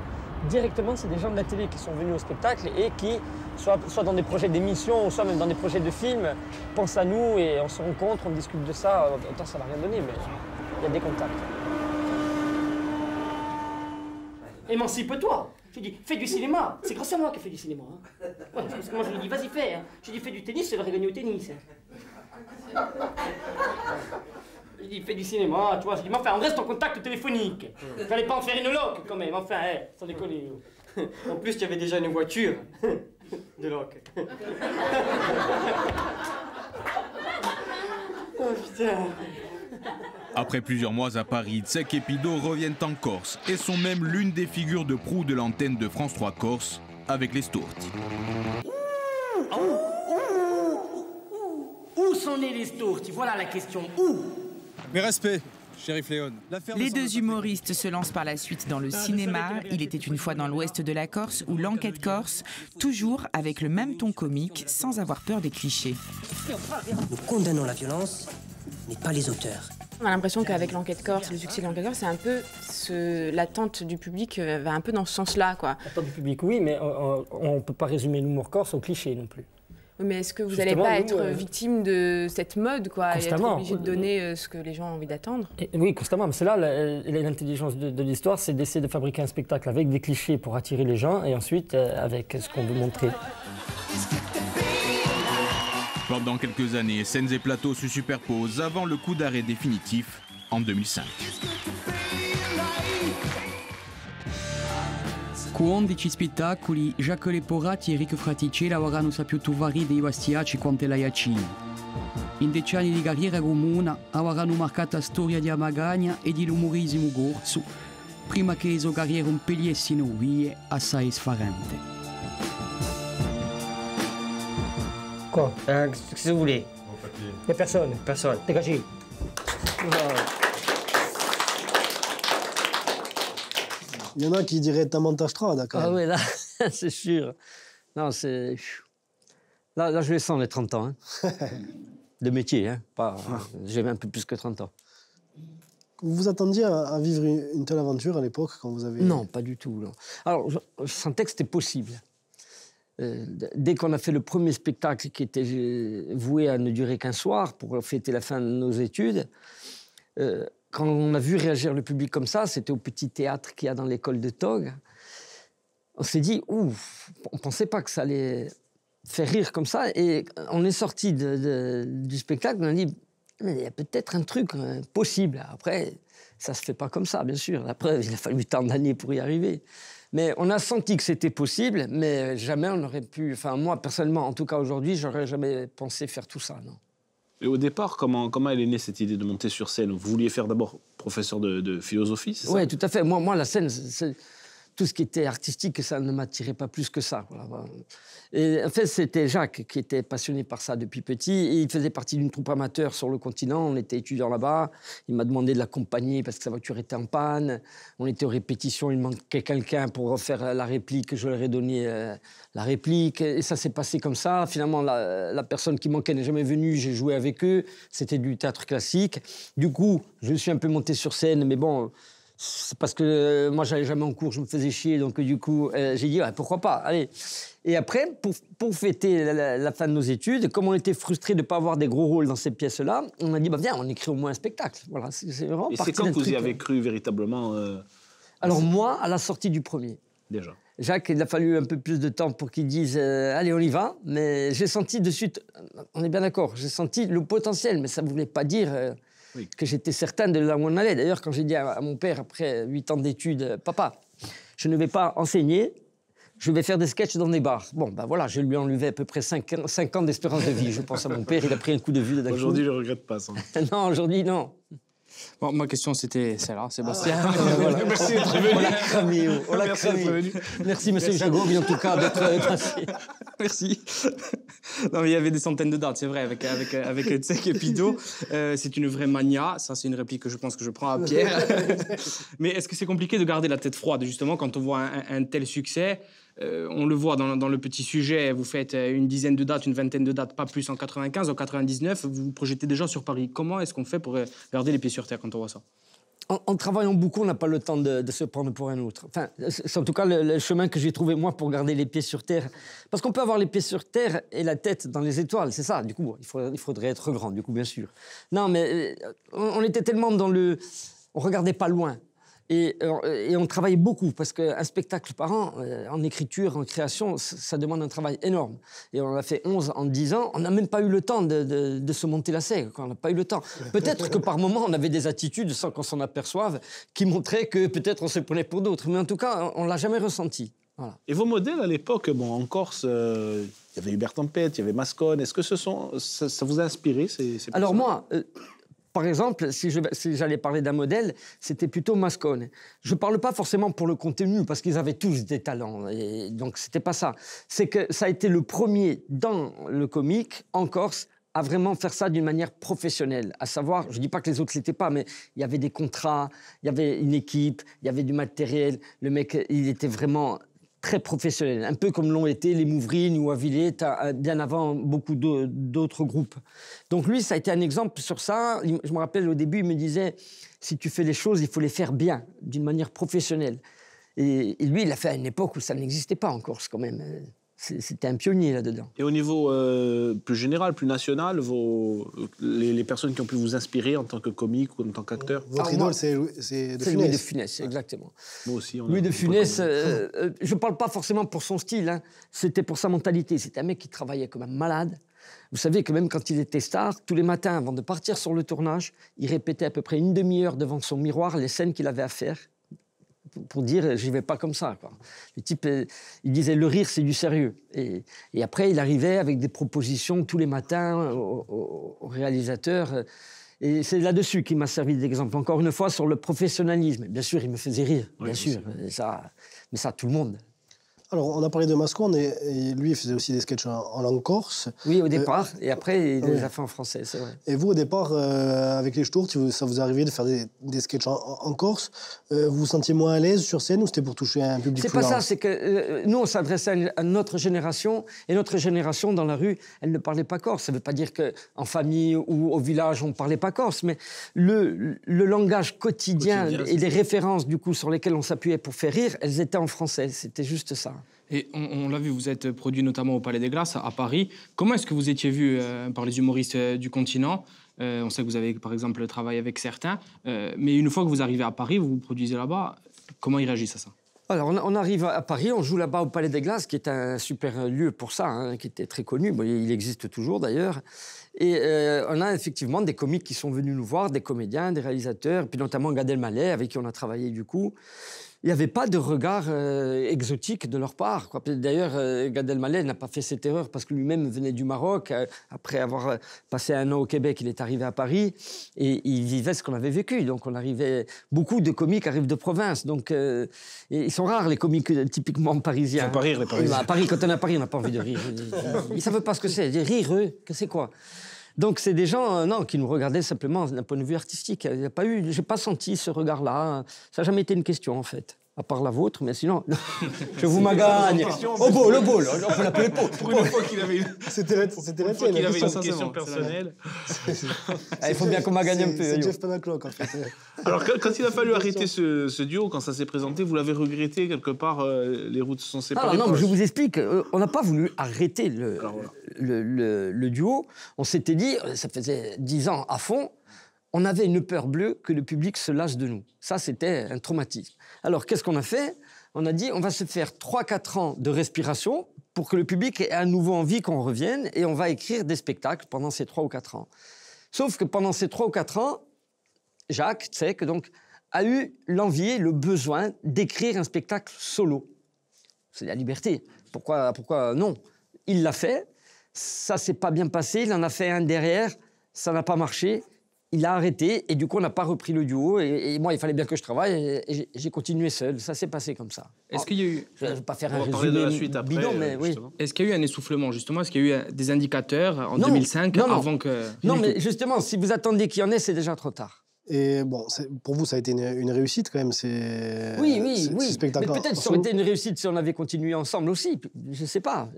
directement, c'est des gens de la télé qui sont venus au spectacle et qui, soit dans des projets d'émission, soit même dans des projets de films, pensent à nous et on se rencontre, on discute de ça. Autant ça n'a rien donné, mais il y a des contacts. émancipe-toi. Je lui dis, fais du cinéma. C'est grâce à moi qu'elle fait du cinéma. Hein. Ouais, parce que moi, je lui dis, vas-y, fais. Hein. Je lui dis, fais du tennis, elle aurait gagné au tennis. Hein. Je lui dis, fais du cinéma, tu vois. Je lui dis, mais enfin, on reste en contact téléphonique. Fallait pas en faire une loque, quand même. Enfin, sans déconner. En plus, tu avais déjà une voiture de loque. Oh putain. Après plusieurs mois à Paris, Tsek et Pido reviennent en Corse et sont même l'une des figures de proue de l'antenne de France 3 Corse avec les Storti. Où sont nés les Storti? Voilà la question. Où? Mes respects, shérif Léon. Les deux humoristes se lancent par la suite dans le cinéma. Il était une fois dans l'ouest de la Corse ou l'enquête corse, toujours avec le même ton comique, sans avoir peur des clichés. Nous condamnons la violence, mais pas les auteurs. On a l'impression qu'avec l'enquête corse, le succès de l'enquête corse, c'est un peu l'attente du public va un peu dans ce sens-là, quoi. L'attente du public, oui, mais on ne peut pas résumer l'humour corse au cliché non plus. Oui, mais est-ce que vous n'allez pas être victime de cette mode, quoi, et être obligé de donner ce que les gens ont envie d'attendre? Oui, constamment. Mais c'est là l'intelligence de l'histoire, c'est d'essayer de fabriquer un spectacle avec des clichés pour attirer les gens, et ensuite avec ce qu'on veut montrer. Pendant quelques années, scènes et plateaux se superposent avant le coup d'arrêt définitif en 2005. 11 spettacoli, Jacques Leporati e Enrico Fraticelli lavoravano più vari dei Bastiaci quanto la Iacini. In 10 anni di carriera comune avranno marcato la storia di Amagagna e di l'umorismo corso, prima che la sua carriera un pelliesse nuove assai sfarente. Quoi? Qu'est-ce que vous voulez? Il n'y a personne. Personne. Dégagez. Il y en a qui diraient Tamanta Strada, quand même. Ah oui, là, c'est sûr. Non, c'est... Là, je les sens, les 30 ans. Hein. De métier, hein. Pas... J'ai un peu plus que 30 ans. Vous vous attendiez à vivre une telle aventure à l'époque, quand vous avez... Non, pas du tout. Non. Alors, je sentais que c'était possible. Dès qu'on a fait le premier spectacle qui était voué à ne durer qu'un soir pour fêter la fin de nos études, quand on a vu réagir le public comme ça, c'était au petit théâtre qu'il y a dans l'école de Tog, on s'est dit, ouf, on ne pensait pas que ça allait faire rire comme ça. Et on est sorti du spectacle, on a dit, mais il y a peut-être un truc possible. Après, ça ne se fait pas comme ça, bien sûr. La preuve, il a fallu tant d'années pour y arriver. Mais on a senti que c'était possible, mais jamais on aurait pu... Enfin, moi, personnellement, en tout cas aujourd'hui, j'aurais jamais pensé faire tout ça, non. Et au départ, comment elle est née, cette idée de monter sur scène? Vous vouliez faire d'abord professeur de philosophie, c'est ça? Oui, tout à fait. Moi, la scène, tout ce qui était artistique, ça ne m'attirait pas plus que ça. Voilà. Et en fait, c'était Jacques qui était passionné par ça depuis petit. Et il faisait partie d'une troupe amateur sur le continent. On était étudiants là-bas. Il m'a demandé de l'accompagner parce que sa voiture était en panne. On était aux répétitions. Il manquait quelqu'un pour refaire la réplique. Je leur ai donné la réplique. Et ça s'est passé comme ça. Finalement, la personne qui manquait n'est jamais venue. J'ai joué avec eux. C'était du théâtre classique. Du coup, je suis un peu monté sur scène. Mais bon... C'est parce que moi, j'allais jamais en cours, je me faisais chier, donc du coup, j'ai dit, ouais, pourquoi pas, allez. Et après, pour fêter la fin de nos études, comme on était frustrés de ne pas avoir des gros rôles dans ces pièces-là, on a dit, bah, viens, on écrit au moins un spectacle. Voilà, c'est vraiment et parti c'est quand d'un que vous y truc, avez cru véritablement Alors moi, à la sortie du premier. Déjà. Jacques, il a fallu un peu plus de temps pour qu'il dise allez, on y va. Mais j'ai senti de suite, on est bien d'accord, j'ai senti le potentiel, mais ça ne voulait pas dire... Oui. Que j'étais certain de là où on allait. D'ailleurs, quand j'ai dit à mon père, après 8 ans d'études, « Papa, je ne vais pas enseigner, je vais faire des sketchs dans des bars. » Bon, ben voilà, je lui ai enlevé à peu près 5 ans d'espérance de vie. Je pense à mon père, il a pris un coup de vue. Aujourd'hui, je ne regrette pas ça. Non, aujourd'hui, non. Bon, ma question, c'était celle-là, Sébastien. Voilà. Merci d'être venu. On l'a cramé. On l'a cramé. Merci, monsieur Jagobi, en tout cas, d'être passé. Merci. Non, mais il y avait des centaines de dates, c'est vrai, avec Tsek et Pido. C'est une vraie mania. Ça, c'est une réplique que je pense que je prends à Pierre. Mais est-ce que c'est compliqué de garder la tête froide, justement, quand on voit un tel succès? On le voit dans le petit sujet, vous faites une dizaine de dates, une vingtaine de dates, pas plus en 95, en 99, vous vous projetez déjà sur Paris. Comment est-ce qu'on fait pour garder les pieds sur terre quand on voit ça? En travaillant beaucoup, on n'a pas le temps de se prendre pour un autre. Enfin, c'est en tout cas le chemin que j'ai trouvé, moi, pour garder les pieds sur terre. Parce qu'on peut avoir les pieds sur terre et la tête dans les étoiles, c'est ça. Du coup, il faudrait être grand, du coup, bien sûr. Non, mais on était tellement dans le... On regardait pas loin. Et on travaillait beaucoup, parce qu'un spectacle par an, en écriture, en création, ça demande un travail énorme. Et on en a fait 11 en 10 ans. On n'a même pas eu le temps de se monter la selle. On n'a pas eu le temps. Peut-être que par moments, on avait des attitudes, sans qu'on s'en aperçoive, qui montraient que peut-être on se prenait pour d'autres. Mais en tout cas, on ne l'a jamais ressenti. Voilà. Et vos modèles à l'époque, bon, en Corse, il y avait Hubert Tempête, il y avait Mascone. Est-ce que ça vous a inspiré ces Alors moi... Par exemple, si j'allais parler d'un modèle, c'était plutôt Mascone. Je ne parle pas forcément pour le contenu, parce qu'ils avaient tous des talents, et donc c'était pas ça. C'est que ça a été le premier dans le comique, en Corse, à vraiment faire ça d'une manière professionnelle. À savoir, je ne dis pas que les autres ne l'étaient pas, mais il y avait des contrats, il y avait une équipe, il y avait du matériel. Le mec, il était vraiment... très professionnel, un peu comme l'ont été les Mouvrines ou Avillé, bien avant beaucoup d'autres groupes. Donc lui, ça a été un exemple sur ça. Je me rappelle au début, il me disait, si tu fais les choses, il faut les faire bien, d'une manière professionnelle. Et lui, il l'a fait à une époque où ça n'existait pas en Corse quand même. C'était un pionnier là-dedans. Et au niveau plus général, plus national, les personnes qui ont pu vous inspirer en tant que comique ou en tant qu'acteur? Votre idole, c'est de Funès. Louis de Funès, exactement. Moi aussi. Louis de Funès, je ne parle pas forcément pour son style, hein. C'était pour sa mentalité. C'était un mec qui travaillait comme un malade. Vous savez que même quand il était star, tous les matins, avant de partir sur le tournage, il répétait à peu près une demi-heure devant son miroir les scènes qu'il avait à faire. Pour dire, j'y vais pas comme ça, quoi. Le type, il disait, le rire, c'est du sérieux. Et après, il arrivait avec des propositions tous les matins au réalisateur. Et c'est là-dessus qu'il m'a servi d'exemple. Encore une fois, sur le professionnalisme. Bien sûr, il me faisait rire, bien sûr. Mais ça, tout le monde. Alors, on a parlé de Mascone, et lui, il faisait aussi des sketchs en langue corse. Oui, au départ, et après, il les a fait en français, c'est vrai. Et vous, au départ, avec les Sturz, ça vous arrivait de faire des sketchs en Corse. Vous vous sentiez moins à l'aise sur scène ou c'était pour toucher un public plus large? C'est pas ça, c'est que nous, on s'adressait à notre génération, et notre génération, dans la rue, elle ne parlait pas corse. Ça ne veut pas dire qu'en famille ou au village, on ne parlait pas corse, mais le langage quotidien et les références, du coup, sur lesquelles on s'appuyait pour faire rire, elles étaient en français. C'était juste ça. Et on l'a vu, vous êtes produit notamment au Palais des Glaces, à Paris. Comment est-ce que vous étiez vu par les humoristes du continent? On sait que vous avez, par exemple, travaillé avec certains. Mais une fois que vous arrivez à Paris, vous vous produisez là-bas, comment ils réagissent à ça? Alors, on arrive à Paris, on joue là-bas au Palais des Glaces, qui est un super lieu pour ça, hein, qui était très connu. Bon, il existe toujours, d'ailleurs. Et on a effectivement des comiques qui sont venus nous voir, des comédiens, des réalisateurs, puis notamment Gad Elmaleh, avec qui on a travaillé, du coup. Il n'y avait pas de regard exotique de leur part, quoi. D'ailleurs, Gad Elmaleh n'a pas fait cette erreur parce que lui-même venait du Maroc. Après avoir passé un an au Québec, il est arrivé à Paris et il vivait ce qu'on avait vécu. Donc, beaucoup de comiques arrivent de province. Donc, ils sont rares, les comiques typiquement parisiens. Ils font pas rire, les Parisiens. À Paris, quand on est à Paris, on n'a pas envie de rire. Ils ne savent pas ce que c'est. Rire, eux, que c'est quoi? Donc, c'est des gens qui nous regardaient simplement d'un point de vue artistique. Je n'ai pas senti ce regard-là. Ça n'a jamais été une question, en fait. À part la vôtre, mais sinon, je vous magagne. Au bol, on peut l'appeler Paul. Pour une fois qu'il avait une... C'était la tienne. Il avait une question personnelle. Il faut bien qu'on magagne un peu. C'est Jeff Panaclock, en fait. Alors, quand il a fallu arrêter ce duo, quand ça s'est présenté, vous l'avez regretté quelque part, les routes se sont séparées? Non, je vous explique. On n'a pas voulu arrêter le duo. On s'était dit, ça faisait 10 ans à fond, on avait une peur bleue que le public se lasse de nous. Ça, c'était un traumatisme. Alors, qu'est-ce qu'on a fait? On a dit, on va se faire 3-4 ans de respiration pour que le public ait à nouveau envie qu'on revienne et on va écrire des spectacles pendant ces 3 ou 4 ans. Sauf que pendant ces 3 ou 4 ans, Jacques Tsek, donc, a eu l'envie et le besoin d'écrire un spectacle solo. C'est la liberté. Pourquoi non? Il l'a fait, ça s'est pas bien passé, il en a fait un derrière, ça n'a pas marché. Il a arrêté et du coup, on n'a pas repris le duo. Et moi, il fallait bien que je travaille et j'ai continué seul. Ça s'est passé comme ça. Est-ce qu'il y a eu... Je ne vais pas faire un résumé bidon, mais oui. Est-ce qu'il y a eu un essoufflement, justement? Est-ce qu'il y a eu des indicateurs en 2005 avant que... Non, mais justement, si vous attendez qu'il y en ait, c'est déjà trop tard. Et bon, pour vous, ça a été une réussite quand même, Oui. Mais peut-être ça aurait été une réussite si on avait continué ensemble aussi. Je ne sais pas.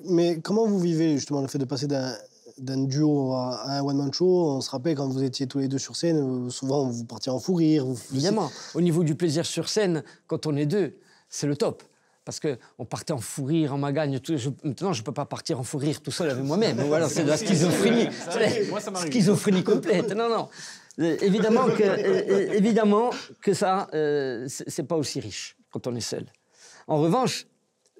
Mais comment vous vivez justement le fait de passer d'un duo à un one-man show? On se rappelle quand vous étiez tous les deux sur scène, souvent vous partiez en fou rire. Évidemment. Au niveau du plaisir sur scène, quand on est deux, c'est le top. Parce qu'on partait en fou rire, en magagne. Maintenant, je ne peux pas partir en fou rire tout seul avec moi-même. Voilà, c'est de la schizophrénie. Moi, ça m'arrive. Schizophrénie complète. Non. Évidemment que ça, c'est pas aussi riche quand on est seul. En revanche,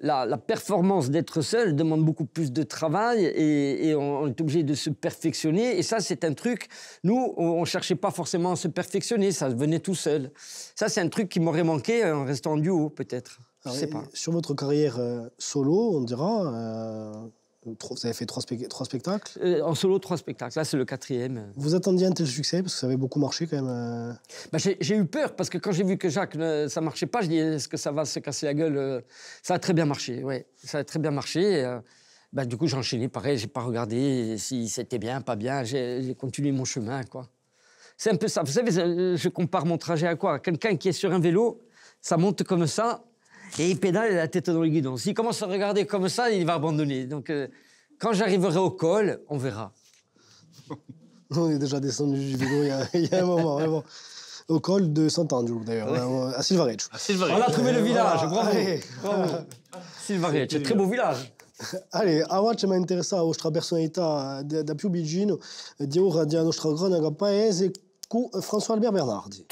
la performance d'être seul demande beaucoup plus de travail et on est obligé de se perfectionner. Et ça, c'est un truc, nous, on ne cherchait pas forcément à se perfectionner, ça venait tout seul. Ça, c'est un truc qui m'aurait manqué en restant en duo, peut-être. Je sais pas. Sur votre carrière solo, on dira, vous avez fait 3 spectacles. En solo, 3 spectacles. Là, c'est le 4e. Vous attendiez un tel succès parce que ça avait beaucoup marché quand même. J'ai eu peur parce que quand j'ai vu que Jacques, ça marchait pas, je dis est-ce que ça va se casser la gueule? Ça a très bien marché, ouais. Ça a très bien marché. Du coup, j'ai enchaîné. Pareil, j'ai pas regardé si c'était bien, pas bien. J'ai continué mon chemin, quoi. C'est un peu ça. Vous savez, je compare mon trajet à quoi? Quelqu'un qui est sur un vélo, ça monte comme ça. Et il pédale la tête dans le guidon. S'il commence à regarder comme ça, il va abandonner. Donc, quand j'arriverai au col, on verra. On est déjà descendu du vélo il y a un moment, vraiment. Au col de Sant'Angelo, d'ailleurs, à Silvareccio. On a trouvé le village, bravo. Silvareccio, c'est un très beau village. Allez, oggi mi interessa la vostra personalità da più vicino di ora della nostra cronaca paese con François Albert Bernardi.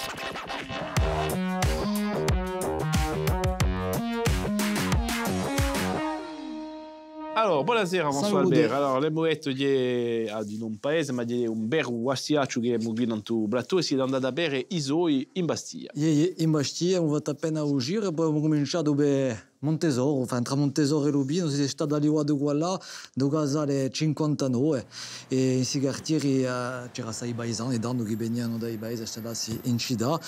Allora, buonasera François Albert. Allora, le moette di un paese, ma di un berro assiaccio che abbiamo guidato un plateau e si è andato a bere isoi in Bastiglia. In Bastiglia, on va appena uscire, poi abbiamo cominciato per Montesoro, tra Montesoro e Lubino, si è stata all'Iwa de Gualla, do casale 59, e in questi quartieri c'era 6 paesani, danno che venivano dai paesi installati in città,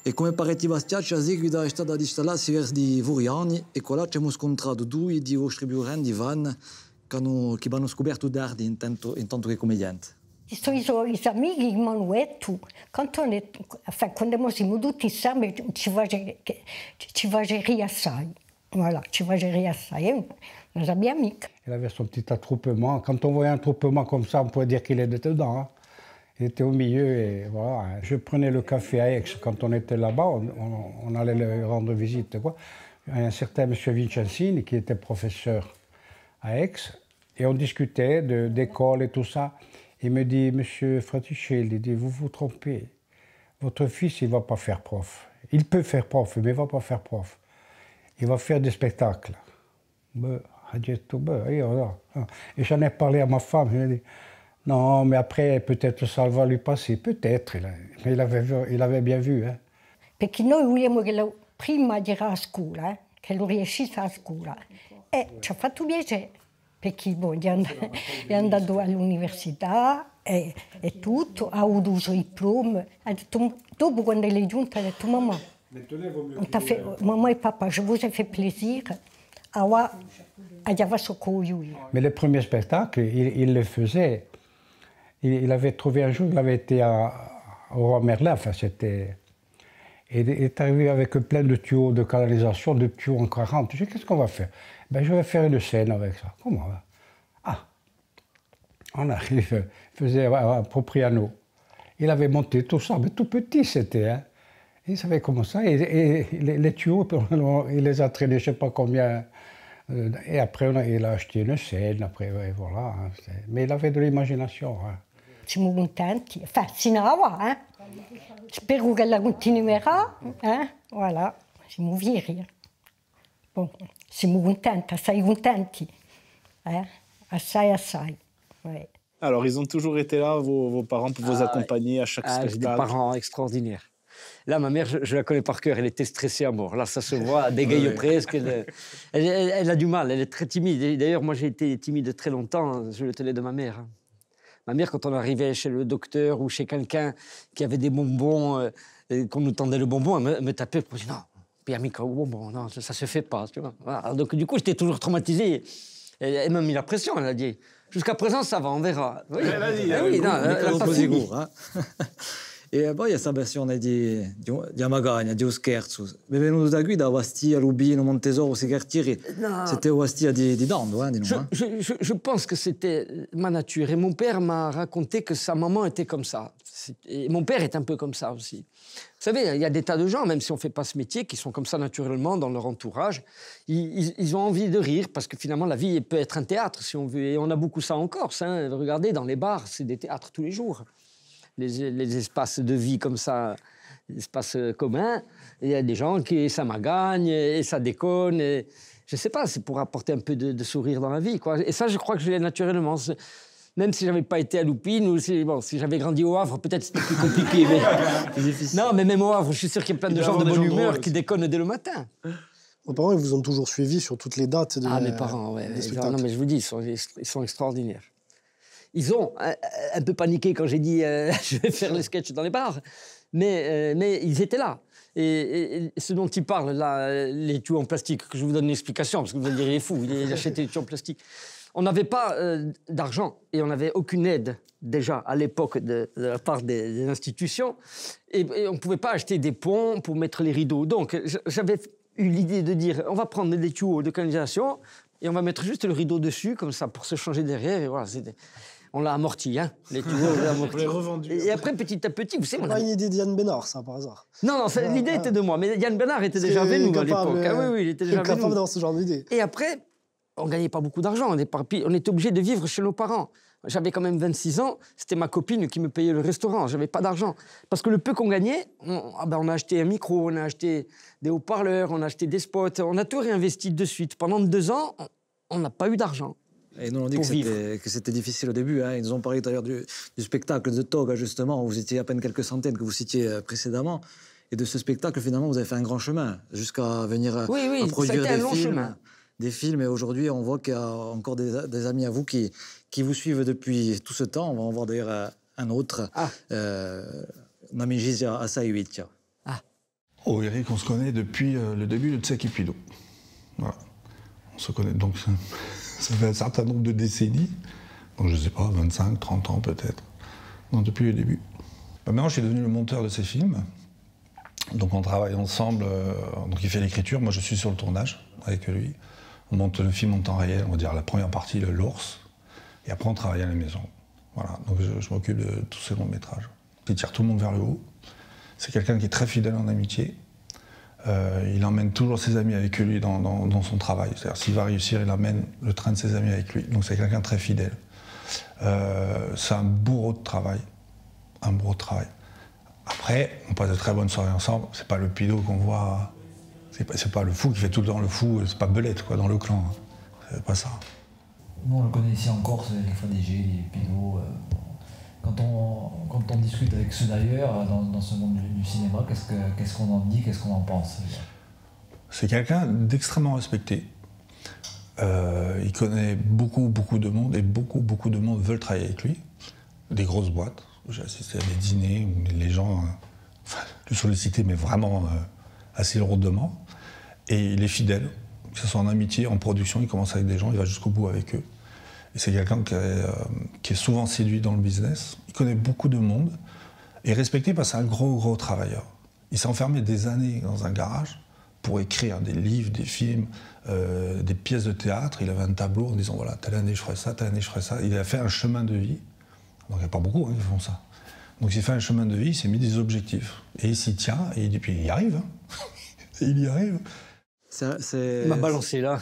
e come pareti Bastiglia, a seguito è stata installata verso di Vuriani, e qua abbiamo scontrato 2 di vostri più grandi van che hanno scoperto d'arte intanto che commediante. Sono i amici che mi hanno detto, quando siamo tutti insieme ci va gérer assai. Voilà, tu vas gérer assai, nos amis amics. Il avait son petit attroupement. Quand on voyait un attroupement comme ça, on pouvait dire qu'il était dedans. Hein. Il était au milieu et voilà. Je prenais le café à Aix quand on était là-bas, on allait lui rendre visite. Quoi. Un certain M. Vincenzini qui était professeur à Aix et on discutait d'école et tout ça. Il me dit, Monsieur Fraticelli, il dit, vous vous trompez. Votre fils, il ne va pas faire prof. Il peut faire prof, mais il ne va pas faire prof. Il va faire des spectacles. Et j'en ai parlé à ma femme. Elle m'a dit, non, mais après, peut-être ça va lui passer. Peut-être. Mais il avait bien vu. Hein. Perché noi vogliamo che prima andrà a scuola, che lo riuscisse a scuola. E ci ha fatto piacere, perché è andato all'università e tutto, ha avuto il suo diploma. Dopo, quando è giunta, ha detto, mamma, maman et papa, je vous ai fait plaisir. Mais les premiers spectacles, il les faisait. Il avait trouvé un jour, il avait été au Roi Merlin, enfin c'était... Et il est arrivé avec plein de tuyaux de canalisation, de tuyaux en 40. Je dis, qu'est-ce qu'on va faire? Ben, je vais faire une scène avec ça. Comment? Ah, on arrive, il faisait un propriano. Il avait monté tout ça, mais tout petit c'était, hein. Il savait comment ça, et les tuyaux, il les a traînés, je ne sais pas combien. Et après, il a acheté une scène, après, voilà. Hein, mais il avait de l'imagination. Hein. Siamo contenti, enfin, sinava, hein. Spero che la continuerà, hein. Voilà, siamo fieri. Bon, siamo contenti, assai contenti, hein. Assai, ouais. Alors, ils ont toujours été là, vos parents, pour vous accompagner à chaque spectacle? Des parents extraordinaires. Là, ma mère, je la connais par cœur, elle était stressée à mort. Là, ça se voit, elle bégaye presque. Elle a du mal, elle est très timide. D'ailleurs, moi, j'ai été timide très longtemps, je le tenais de ma mère. Ma mère, quand on arrivait chez le docteur ou chez quelqu'un qui avait des bonbons, qu'on nous tendait le bonbon, elle me tapait pour dire non, Pierre-Michel, bonbon, non, ça se fait pas. Tu vois. Voilà. Donc, du coup, j'étais toujours traumatisé. Elle m'a mis la pression, elle a dit. Jusqu'à présent, ça va, on verra. Oui. Elle a dit, oui, non, elle a pas fini. E poi questa versione di Amagagna, di Scherzo, è venuto da qui, da Bastia, Lubino, Montesoro, questi quartieri, c'était Bastia di Dando, hein, dis-nous. Je pense que c'était ma nature. Et mon père m'a raconté que sa maman était comme ça. Et mon père est un peu comme ça aussi. Vous savez, il y a des tas de gens, même si on ne fait pas ce métier, qui sont comme ça naturellement dans leur entourage. Ils ont envie de rire parce que finalement, la vie peut être un théâtre, si on veut. Et on a beaucoup ça en Corse. Hein. Regardez, dans les bars, c'est des théâtres tous les jours. les espaces de vie comme ça, les espaces communs. Il y a des gens qui ça m'agagne et ça déconne. Et, je sais pas, c'est pour apporter un peu de sourire dans la vie, quoi. Et ça, je crois que je l'ai naturellement. Même si j'avais pas été à Loupine ou si j'avais grandi au Havre, peut-être c'était plus compliqué. Mais... non, mais même au Havre, je suis sûr qu'il y a plein de gens de bonne humeur qui déconnent dès le matin. Vos parents, ils vous ont toujours suivi sur toutes les dates de mes parents, ouais. Non, mais je vous dis, ils sont extraordinaires. Ils ont un peu paniqué quand j'ai dit je vais faire les sketchs dans les bars, mais ils étaient là. Et ce dont ils parlent, là, les tuyaux en plastique, que je vous donne une explication, parce que vous allez dire, il est fou, il achète des tuyaux en plastique. On n'avait pas d'argent et on n'avait aucune aide, déjà, à l'époque, de la part des institutions. Et on ne pouvait pas acheter des ponts pour mettre les rideaux. Donc, j'avais eu l'idée de dire, on va prendre des tuyaux de canalisation et on va mettre juste le rideau dessus, comme ça, pour se changer derrière. Et voilà, on l'a amorti, hein, les tuyaux. On l'a amorti. Revendu. Et après, petit à petit, vous savez... C'est pas une idée d'Yann Bénard, ça, par hasard. Non, l'idée était de moi. Mais Yann Bénard était déjà avec nous à l'époque. Ah, oui, il était déjà avec nous. Capable d'avoir ce genre d'idée. Et après, on ne gagnait pas beaucoup d'argent. On était obligé de vivre chez nos parents. J'avais quand même 26 ans. C'était ma copine qui me payait le restaurant. Je n'avais pas d'argent. Parce que le peu qu'on gagnait, on a acheté un micro, on a acheté des haut-parleurs, on a acheté des spots. On a tout réinvesti de suite. Pendant 2 ans, on n'a pas eu d'argent. Et nous, on dit que c'était difficile au début. Hein. Ils nous ont parlé d'ailleurs du spectacle de Toga, justement, où vous étiez à peine quelques centaines, que vous citiez précédemment. Et de ce spectacle, finalement, vous avez fait un grand chemin, jusqu'à venir à produire des films. Des films, et aujourd'hui, on voit qu'il y a encore des amis à vous qui vous suivent depuis tout ce temps. On va en voir d'ailleurs un autre. Namiji Asaïwitcha. Oh, Eric, on se connaît depuis le début de Tsek et Pido. Voilà. On se connaît donc... Ça fait un certain nombre de décennies, donc je ne sais pas, 25, 30 ans peut-être, donc depuis le début. Maintenant, je suis devenu le monteur de ces films, donc on travaille ensemble, donc il fait l'écriture, moi je suis sur le tournage avec lui. On monte le film en temps réel, on va dire la première partie, l'ours, et après on travaille à la maison. Voilà, donc je m'occupe de tous ces longs métrages. Il tire tout le monde vers le haut, c'est quelqu'un qui est très fidèle en amitié. Il emmène toujours ses amis avec lui dans son travail. C'est-à-dire, s'il va réussir, il emmène le train de ses amis avec lui. Donc c'est quelqu'un de très fidèle. C'est un bourreau de travail. Un bourreau de travail. Après, on passe de très bonnes soirées ensemble. C'est pas le pido qu'on voit... C'est pas le fou qui fait tout le temps le fou. C'est pas Belette, quoi, dans le clan. C'est pas ça. Nous, on le connaît ici en Corse, les FADG, les pidos... Quand on discute avec ceux d'ailleurs, dans ce monde du cinéma, qu'est-ce qu'on en dit, qu'est-ce qu'on en pense? C'est quelqu'un d'extrêmement respecté. Il connaît beaucoup de monde et beaucoup de monde veulent travailler avec lui. Des grosses boîtes. J'ai assisté à des dîners où les gens le sollicitaient, mais vraiment assez lourdement. Et il est fidèle, que ce soit en amitié, en production, il commence avec des gens, il va jusqu'au bout avec eux. Et c'est quelqu'un qui est souvent séduit dans le business. Il connaît beaucoup de monde et respecté parce que c'est un gros travailleur. Il s'est enfermé des années dans un garage pour écrire des livres, des films, des pièces de théâtre. Il avait un tableau en disant voilà, telle année je ferai ça, telle année je ferai ça. Il a fait un chemin de vie. Donc il n'y a pas beaucoup qui font ça. Donc il s'est fait un chemin de vie, il s'est mis des objectifs. Et il s'y tient et puis il y arrive. Hein. Il y arrive. Il m'a balancé là.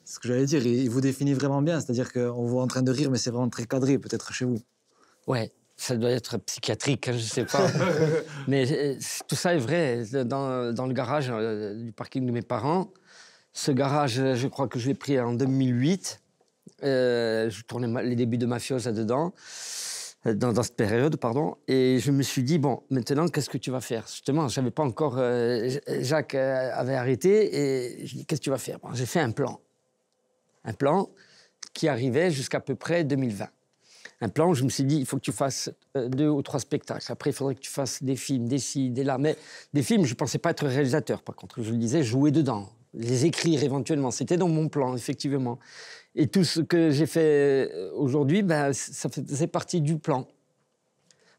Ce que j'allais dire, il vous définit vraiment bien, c'est-à-dire qu'on voit en train de rire, mais c'est vraiment très cadré, peut-être chez vous. Ouais, ça doit être psychiatrique, hein, je sais pas. Mais tout ça est vrai. Dans le garage du parking de mes parents, ce garage, je crois que je l'ai pris en 2008. Je tournais les débuts de Mafiosa dedans, dans cette période, pardon. Et je me suis dit, bon, maintenant, qu'est-ce que tu vas faire? Justement, je savais pas encore... Jacques avait arrêté, et je dis, qu'est-ce que tu vas faire? Bon, j'ai fait un plan. Un plan qui arrivait jusqu'à peu près 2020. Un plan où je me suis dit, il faut que tu fasses 2 ou 3 spectacles. Après, il faudrait que tu fasses des films, des ci, des là. Mais des films, je ne pensais pas être réalisateur, par contre. Je le disais, jouer dedans, les écrire éventuellement. C'était dans mon plan, effectivement. Et tout ce que j'ai fait aujourd'hui, ça faisait partie du plan.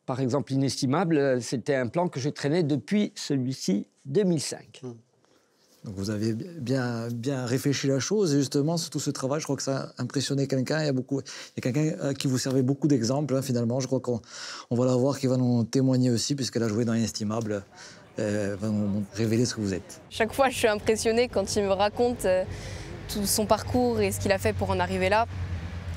Par exemple, Inestimable, c'était un plan que je traînais depuis celui-ci, 2005. Donc vous avez bien réfléchi la chose, et justement, tout ce travail, je crois que ça a impressionné quelqu'un. Il y a quelqu'un qui vous servait beaucoup d'exemples, hein, finalement. Je crois qu'on va la voir, qui va nous témoigner aussi, puisqu'elle a joué dans Inestimable. Va nous révéler ce que vous êtes. Chaque fois, je suis impressionnée quand il me raconte tout son parcours et ce qu'il a fait pour en arriver là.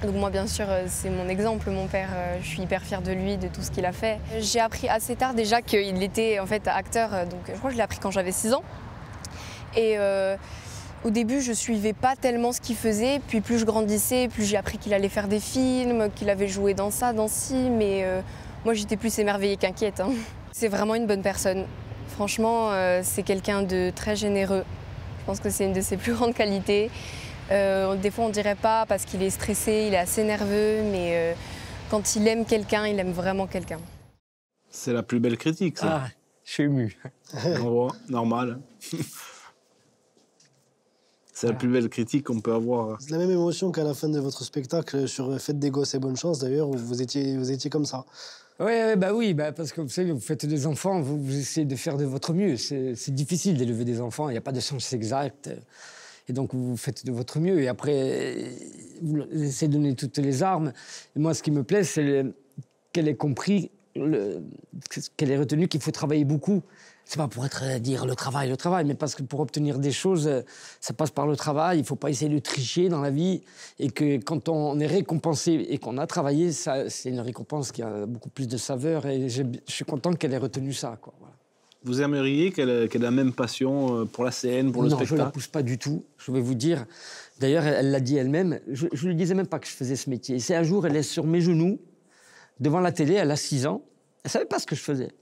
Donc moi, bien sûr, c'est mon exemple, mon père. Je suis hyper fière de lui, de tout ce qu'il a fait. J'ai appris assez tard déjà qu'il était en fait acteur. Donc je crois que je l'ai appris quand j'avais 6 ans. Et au début, je suivais pas tellement ce qu'il faisait. Puis plus je grandissais, plus j'ai appris qu'il allait faire des films, qu'il avait joué dans ça, dans ci. Mais moi, j'étais plus émerveillée qu'inquiète. Hein. C'est vraiment une bonne personne. Franchement, c'est quelqu'un de très généreux. Je pense que c'est une de ses plus grandes qualités. Des fois, on dirait pas parce qu'il est stressé, il est assez nerveux, mais quand il aime quelqu'un, il aime vraiment quelqu'un. C'est la plus belle critique, ça. Ah, je suis ému. Normal. C'est la plus belle critique qu'on peut avoir. C'est la même émotion qu'à la fin de votre spectacle sur Faites des gosses et bonne chance, d'ailleurs, où vous étiez comme ça. Oui, parce que vous savez, vous faites des enfants, vous essayez de faire de votre mieux. C'est difficile d'élever des enfants, il n'y a pas de sens exact. Et donc, vous faites de votre mieux. Et après, vous essayez de donner toutes les armes. Et moi, ce qui me plaît, c'est qu'elle ait compris, qu'elle ait retenu qu'il faut travailler beaucoup. C'est pas pour dire le travail, mais parce que pour obtenir des choses, ça passe par le travail. Il faut pas essayer de tricher dans la vie. Et que quand on est récompensé et qu'on a travaillé, c'est une récompense qui a beaucoup plus de saveur. Et je suis content qu'elle ait retenu ça, quoi. Voilà. Vous aimeriez qu'elle ait la même passion pour la scène, pour le spectacle? Non, je ne la pousse pas du tout. Je vais vous dire. D'ailleurs, elle l'a dit elle-même. Je ne lui disais même pas que je faisais ce métier. C'est un jour, elle est sur mes genoux, devant la télé, elle a 6 ans. Elle ne savait pas ce que je faisais.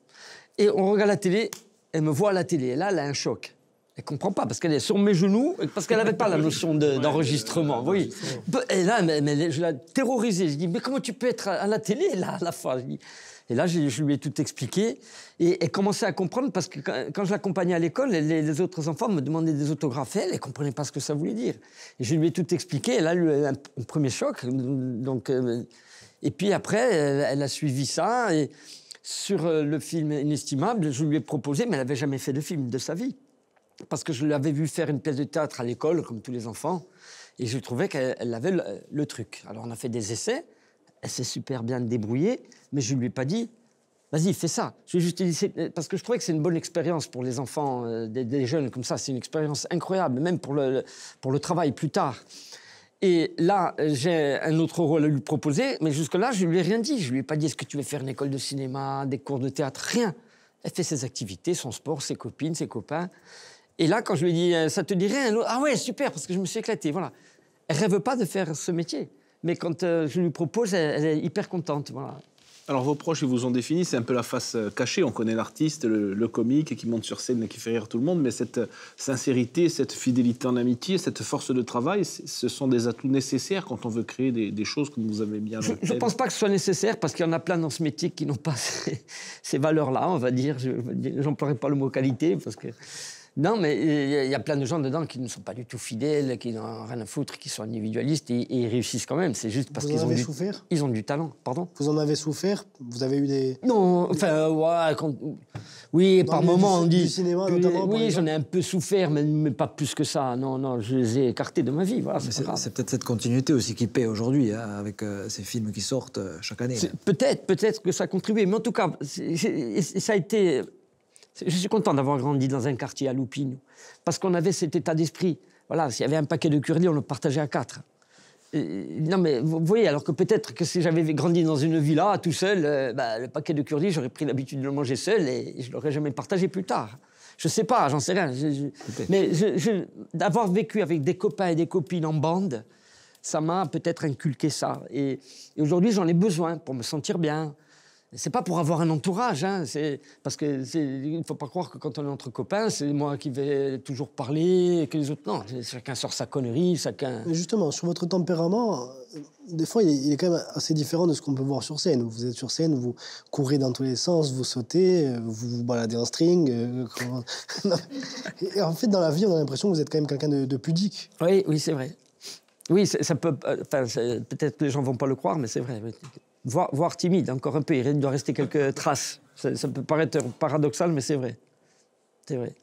Et on regarde la télé, elle me voit à la télé. Et là, elle a un choc. Elle ne comprend pas, parce qu'elle est sur mes genoux, parce qu'elle n'avait pas la notion d'enregistrement. Oui. Et là, je l'ai terrorisée. Je dis, mais comment tu peux être à la télé, là, à la fois? Et là, je lui ai tout expliqué. Et elle commençait à comprendre, parce que quand je l'accompagnais à l'école, les autres enfants me demandaient des autographes. Elle ne comprenait pas ce que ça voulait dire. Et je lui ai tout expliqué. Elle a eu un premier choc. Donc, et puis après, elle a suivi ça. Et sur le film Inestimable, je lui ai proposé, mais elle n'avait jamais fait de film de sa vie. Parce que je l'avais vu faire une pièce de théâtre à l'école, comme tous les enfants. Et je trouvais qu'elle avait le truc. Alors, on a fait des essais. Elle s'est super bien débrouillée, mais je ne lui ai pas dit « Vas-y, fais ça ». Je lui ai juste dit, parce que je trouvais que c'est une bonne expérience pour les enfants, des jeunes comme ça. C'est une expérience incroyable, même pour le travail plus tard. Et là, j'ai un autre rôle à lui proposer, mais jusque-là, je ne lui ai rien dit. Je ne lui ai pas dit « Est-ce que tu veux faire une école de cinéma, des cours de théâtre ?» Rien. Elle fait ses activités, son sport, ses copines, ses copains. Et là, quand je lui ai dit « Ça te dirait un autre ?» « Ah ouais, super, parce que je me suis éclatée. » Voilà. Elle ne rêve pas de faire ce métier. Mais quand je lui propose, elle est hyper contente. Voilà. Alors, vos proches, ils vous ont défini, c'est un peu la face cachée. On connaît l'artiste, le comique, qui monte sur scène et qui fait rire tout le monde. Mais cette sincérité, cette fidélité en amitié, cette force de travail, ce sont des atouts nécessaires quand on veut créer des choses comme vous avez bien... Je ne pense pas que ce soit nécessaire, parce qu'il y en a plein dans ce métier qui n'ont pas ces valeurs-là, on va dire. Je n'emploierai pas le mot qualité, parce que... Non, mais il y a plein de gens dedans qui ne sont pas du tout fidèles, qui n'ont rien à foutre, qui sont individualistes et ils réussissent quand même. C'est juste parce qu'ils ont du talent. Pardon ? Vous en avez souffert ? Vous avez eu des... Non, enfin, ouais, oui, par moments on dit... Du cinéma, notamment, oui, j'en ai un peu souffert, mais pas plus que ça. Non, je les ai écartés de ma vie. Voilà, c'est peut-être cette continuité aussi qui paie aujourd'hui, hein, avec ces films qui sortent chaque année. Peut-être que ça a contribué, mais en tout cas, ça a été... Je suis content d'avoir grandi dans un quartier à Loupine, parce qu'on avait cet état d'esprit. Voilà, s'il y avait un paquet de curly, on le partageait à 4. Non, mais vous voyez, alors que peut-être que si j'avais grandi dans une villa, tout seul, le paquet de curly, j'aurais pris l'habitude de le manger seul et je ne l'aurais jamais partagé plus tard. Je ne sais pas, j'en sais rien. Mais d'avoir vécu avec des copains et des copines en bande, ça m'a peut-être inculqué ça. Et aujourd'hui, j'en ai besoin pour me sentir bien. C'est pas pour avoir un entourage, hein, parce que il ne faut pas croire que quand on est entre copains, c'est moi qui vais toujours parler et que les autres... Non, chacun sort sa connerie, chacun... Mais justement, sur votre tempérament, des fois, il est quand même assez différent de ce qu'on peut voir sur scène. Vous êtes sur scène, vous courez dans tous les sens, vous sautez, vous vous baladez en string. Et en fait, dans la vie, on a l'impression que vous êtes quand même quelqu'un de pudique. Oui, c'est vrai. Oui, ça peut... peut-être que les gens ne vont pas le croire, mais c'est vrai. Oui. Voire timide, encore un peu. Il doit rester quelques traces. Ça peut paraître paradoxal, mais c'est vrai. C'est vrai.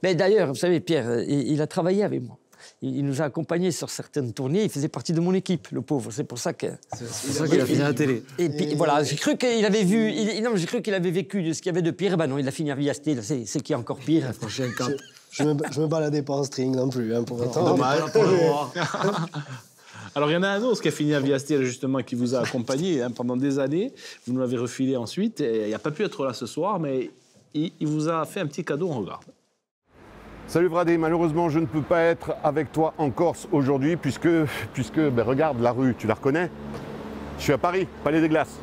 Mais d'ailleurs, vous savez, Pierre, il a travaillé avec moi. Il nous a accompagnés sur certaines tournées. Il faisait partie de mon équipe, le pauvre. C'est pour ça que... C'est pour ça qu'il a fini à la télé. Et puis, voilà, j'ai cru qu'il avait vu... j'ai cru qu'il avait vécu de ce qu'il y avait de pire. Ben non, il a fini à Villasté. C'est qui est encore pire. Je me baladais pas en string non plus, hein, pour autant. Dommage. Alors, il y en a un autre qui a fini à Viastiel, justement, qui vous a accompagné pendant des années. Vous nous l'avez refilé ensuite. Et il n'a pas pu être là ce soir, mais il vous a fait un petit cadeau, on regarde. Salut Vradé, malheureusement je ne peux pas être avec toi en Corse aujourd'hui puisque regarde la rue, tu la reconnais? Je suis à Paris, Palais des Glaces.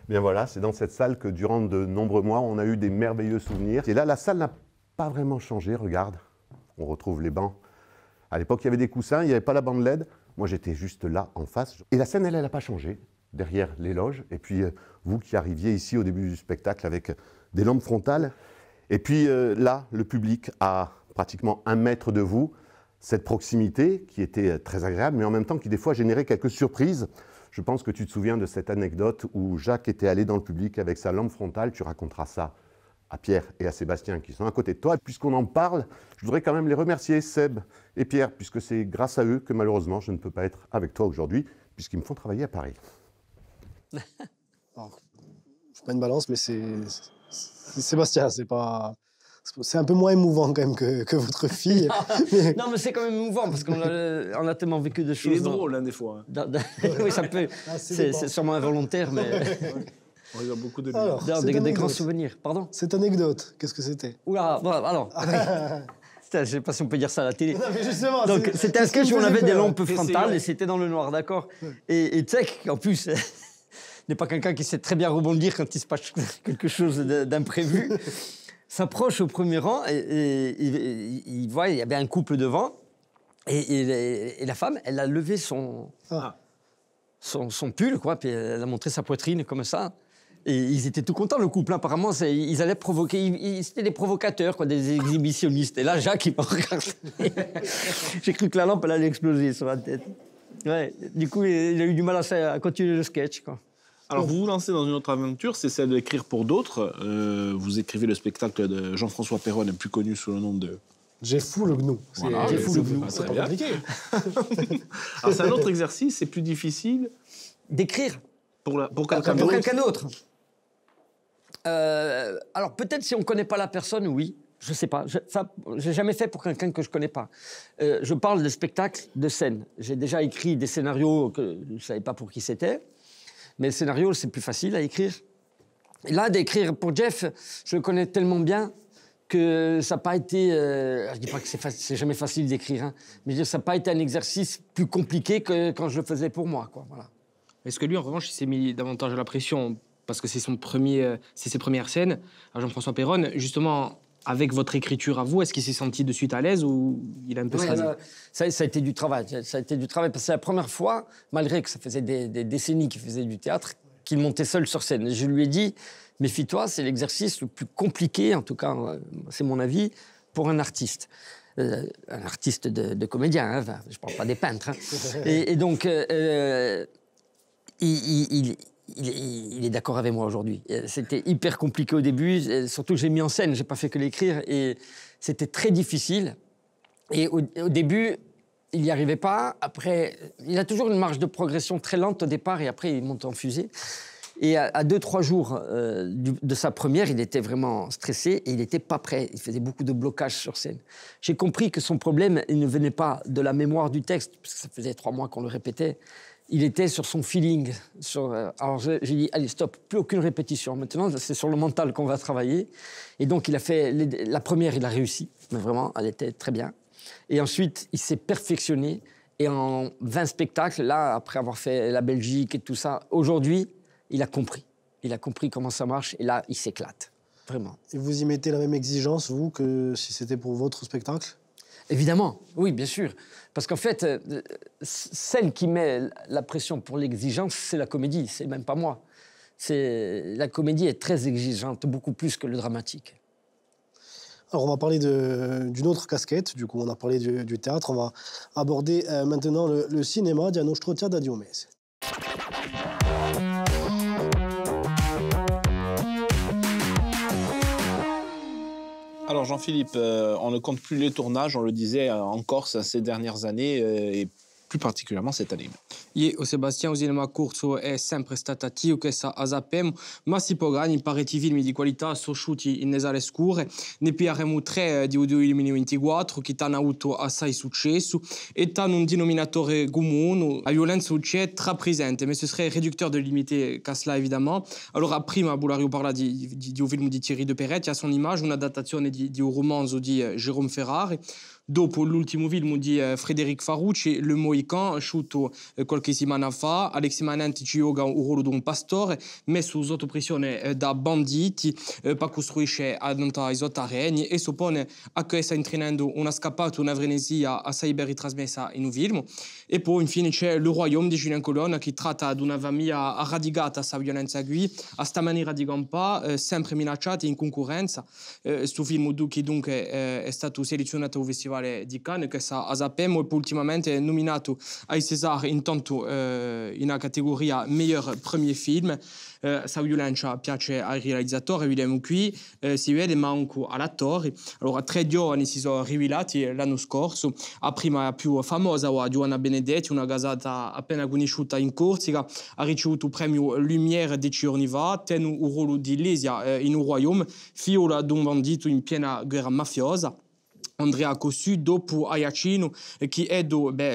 Bien voilà, c'est dans cette salle que durant de nombreux mois on a eu des merveilleux souvenirs. Et là la salle n'a pas vraiment changé, regarde, on retrouve les bancs. À l'époque il y avait des coussins, il n'y avait pas la bande LED, moi j'étais juste là en face. Et la scène elle n'a pas changé. Derrière les loges, et puis vous qui arriviez ici au début du spectacle avec des lampes frontales, et puis là, le public à pratiquement 1 mètre de vous, cette proximité qui était très agréable, mais en même temps qui des fois générait quelques surprises. Je pense que tu te souviens de cette anecdote où Jacques était allé dans le public avec sa lampe frontale, tu raconteras ça à Pierre et à Sébastien qui sont à côté de toi. Et puisqu'on en parle, je voudrais quand même les remercier, Seb et Pierre, puisque c'est grâce à eux que malheureusement je ne peux pas être avec toi aujourd'hui, puisqu'ils me font travailler à Paris. Alors, je fais pas une balance, mais c'est Sébastien, c'est un peu moins émouvant quand même que votre fille. Non, mais c'est quand même émouvant parce qu'on a tellement vécu de choses. Il est drôle, hein, des fois. Oui, ça peut. C'est sûrement involontaire, mais. On regarde beaucoup de Alors, des grands souvenirs. Pardon? Cette anecdote, qu'est-ce que c'était? Oula, voilà, alors. Je ne sais pas si on peut dire ça à la télé. Non, mais justement, donc, c'était un sketch où on avait des lampes frontales et c'était dans le noir, d'accord? Et tu sais qu'en plus, n'est pas quelqu'un qui sait très bien rebondir quand il se passe quelque chose d'imprévu, s'approche au premier rang et il voit, il y avait un couple devant et la femme, elle a levé son pull, quoi, puis elle a montré sa poitrine comme ça. Et ils étaient tout contents, le couple. Apparemment, ils allaient provoquer. C'était des provocateurs, quoi, des exhibitionnistes. Et là, Jacques, il m'a regardé. J'ai cru que la lampe, elle allait exploser sur la tête. Ouais. Du coup, il a eu du mal à continuer le sketch, quoi. Alors, vous vous lancez dans une autre aventure, c'est celle d'écrire pour d'autres. Vous écrivez le spectacle de Jean-François Perronne, plus connu sous le nom de... J'ai fou le gnou. Voilà, J'ai fou le gnou. C'est pas compliqué. Alors, c'est un autre exercice, c'est plus difficile... D'écrire pour quelqu'un d'autre. Alors, peut-être si on ne connaît pas la personne, oui. Je ne sais pas. J'ai jamais fait pour quelqu'un que je ne connais pas. Je parle de spectacle, de scène. J'ai déjà écrit des scénarios que je ne savais pas pour qui c'était. Mais le scénario, c'est plus facile à écrire. Et là, d'écrire pour Jeff, je le connais tellement bien que ça n'a pas été... je ne dis pas que c'est jamais facile d'écrire, hein, mais je veux dire, ça n'a pas été un exercice plus compliqué que quand je le faisais pour moi, quoi. Voilà. Est-ce que lui, en revanche, il s'est mis davantage à la pression parce que c'est ses premières scènes à Jean-François Perronne, justement, avec votre écriture à vous, est-ce qu'il s'est senti de suite à l'aise ou il a un peu stressé? Ça a été du travail. Ça a été du travail parce que c'est la première fois, malgré que ça faisait des décennies qu'il faisait du théâtre, qu'il montait seul sur scène. Et je lui ai dit, méfie-toi, c'est l'exercice le plus compliqué, en tout cas, c'est mon avis, pour un artiste. Un artiste de comédien, hein, je ne parle pas des peintres. Hein. Et donc, il est d'accord avec moi aujourd'hui. C'était hyper compliqué au début, surtout que j'ai mis en scène, j'ai pas fait que l'écrire, et c'était très difficile. Et au début, il n'y arrivait pas. Après, il a toujours une marge de progression très lente au départ, et après, il monte en fusée. Et à 2-3 jours de sa première, il était vraiment stressé et il n'était pas prêt. Il faisait beaucoup de blocages sur scène. J'ai compris que son problème, il ne venait pas de la mémoire du texte, parce que ça faisait 3 mois qu'on le répétait. Il était sur son feeling. Alors j'ai dit, allez, stop, plus aucune répétition. Maintenant, c'est sur le mental qu'on va travailler. Et donc, il a fait la première, il a réussi. Mais vraiment, elle était très bien. Et ensuite, il s'est perfectionné. Et en 20 spectacles, là, après avoir fait la Belgique et tout ça, aujourd'hui, il a compris. Il a compris comment ça marche. Et là, il s'éclate. Vraiment. Et vous y mettez la même exigence, vous, que si c'était pour votre spectacle? Évidemment, oui, bien sûr. Parce qu'en fait, celle qui met la pression pour l'exigence, c'est la comédie, c'est même pas moi. La comédie est très exigeante, beaucoup plus que le dramatique. Alors, on va parler d'une autre casquette. Du coup, on a parlé du théâtre. On va aborder maintenant le cinéma. Diano Strotia da Diomèse. Alors Jean-Philippe, on ne compte plus les tournages, on le disait, en Corse ces dernières années, et plus particulièrement cette année. Io o Sebastiano Cinema Corso è sempre stata attivo che sa a Zapem, ma si può gani pareti film di qualità sosciuti in sale scure, ne piaremo 3 di 2024 che hanno avuto assai successo e hanno un denominatore comune, la violenza c'è tra presente, mais ce serait réducteur de limiter qu'à cela évidemment. Allora prima Bulario parla di un film di Thierry de Peretti a son image, una datazione di un romanzo di Jérôme Ferrari. Dopo l'ultimo film di Frédéric Farucci, Le Mohican, uscito qualche settimana fa, Alexis Manenti ci gioca un ruolo di un pastore messo sotto pressione da banditi per costruire i sotterranei e suppone a che sta intrenando una scappata, una frenesia assai ben ritrasmessa in un film. E poi infine c'è Le Royaume di Julien Colonna che tratta di una famiglia radicata a violenza qui, a sta maniera di campare, sempre minacciata in concorrenza. Questo film che dunque è stato selezionato al Festival di Cannes, che a Zapemo e poi ultimamente è nominato ai César intanto in una categoria miglior premier film. Sa violenza piace ai realizzatori, vediamo qui, si vede manco all'attore. Allora 3 giovani si sono rivelati l'anno scorso, la prima più famosa Giovanna Benedetti, una gasata appena conosciuta in Corsica, ha ricevuto il premio Lumière 10 giorni fa, tiene un ruolo di Lesia in un Royaume, figlia di un bandito in piena guerra mafiosa. Andrea Cossu dopo Ayacino che è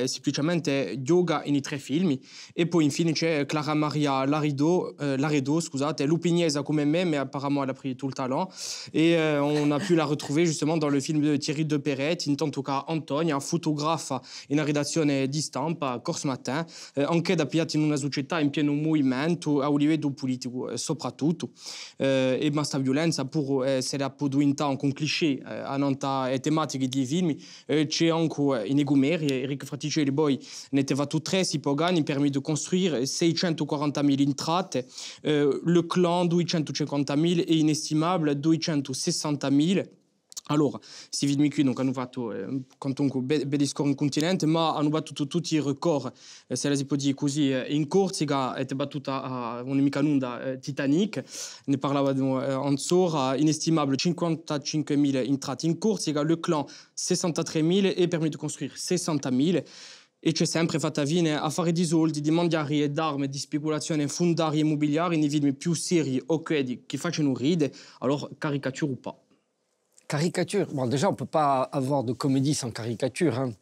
semplicemente gioca in 3 film e poi infine c'è Clara Maria Laredo scusate, Lupignesa come me mais apparemment elle a pris tout le talent et on a pu la retrouver justement dans le film de Thierry de Peretti intanto che Antonia fotografa in una redazione di stampa Corse Matin anche da piatti in una società in pieno movimento a livello politico soprattutto e basta violenza pur se la poduinta con cliché ananta e tematiche di film c'è anche in Egumeri Eric Fraticelli poi ne aveva tutti 3 si può gagni permis di costruire 640.000 entrate le clan 250.000 e inestimabile 260.000. Allora, si vede qui, donc hanno fatto comunque belli score in continente, ma hanno battuto tutti i record, se la si può dire così, in Corsica è battuta un'amica nunda Titanic, ne parlava ancora, inestimabile 55.000 entrate in Corsica, le clan 63.000 e permis di costruire 60.000. E c'è sempre fatta fine a fare di soldi, di mangiare e d'armi, di speculazione fondiaria immobiliare nei film più seri o che facciano ridere, allora caricature ou pas. Caricature. Bon, déjà, on ne peut pas avoir de comédie sans caricature. Hein.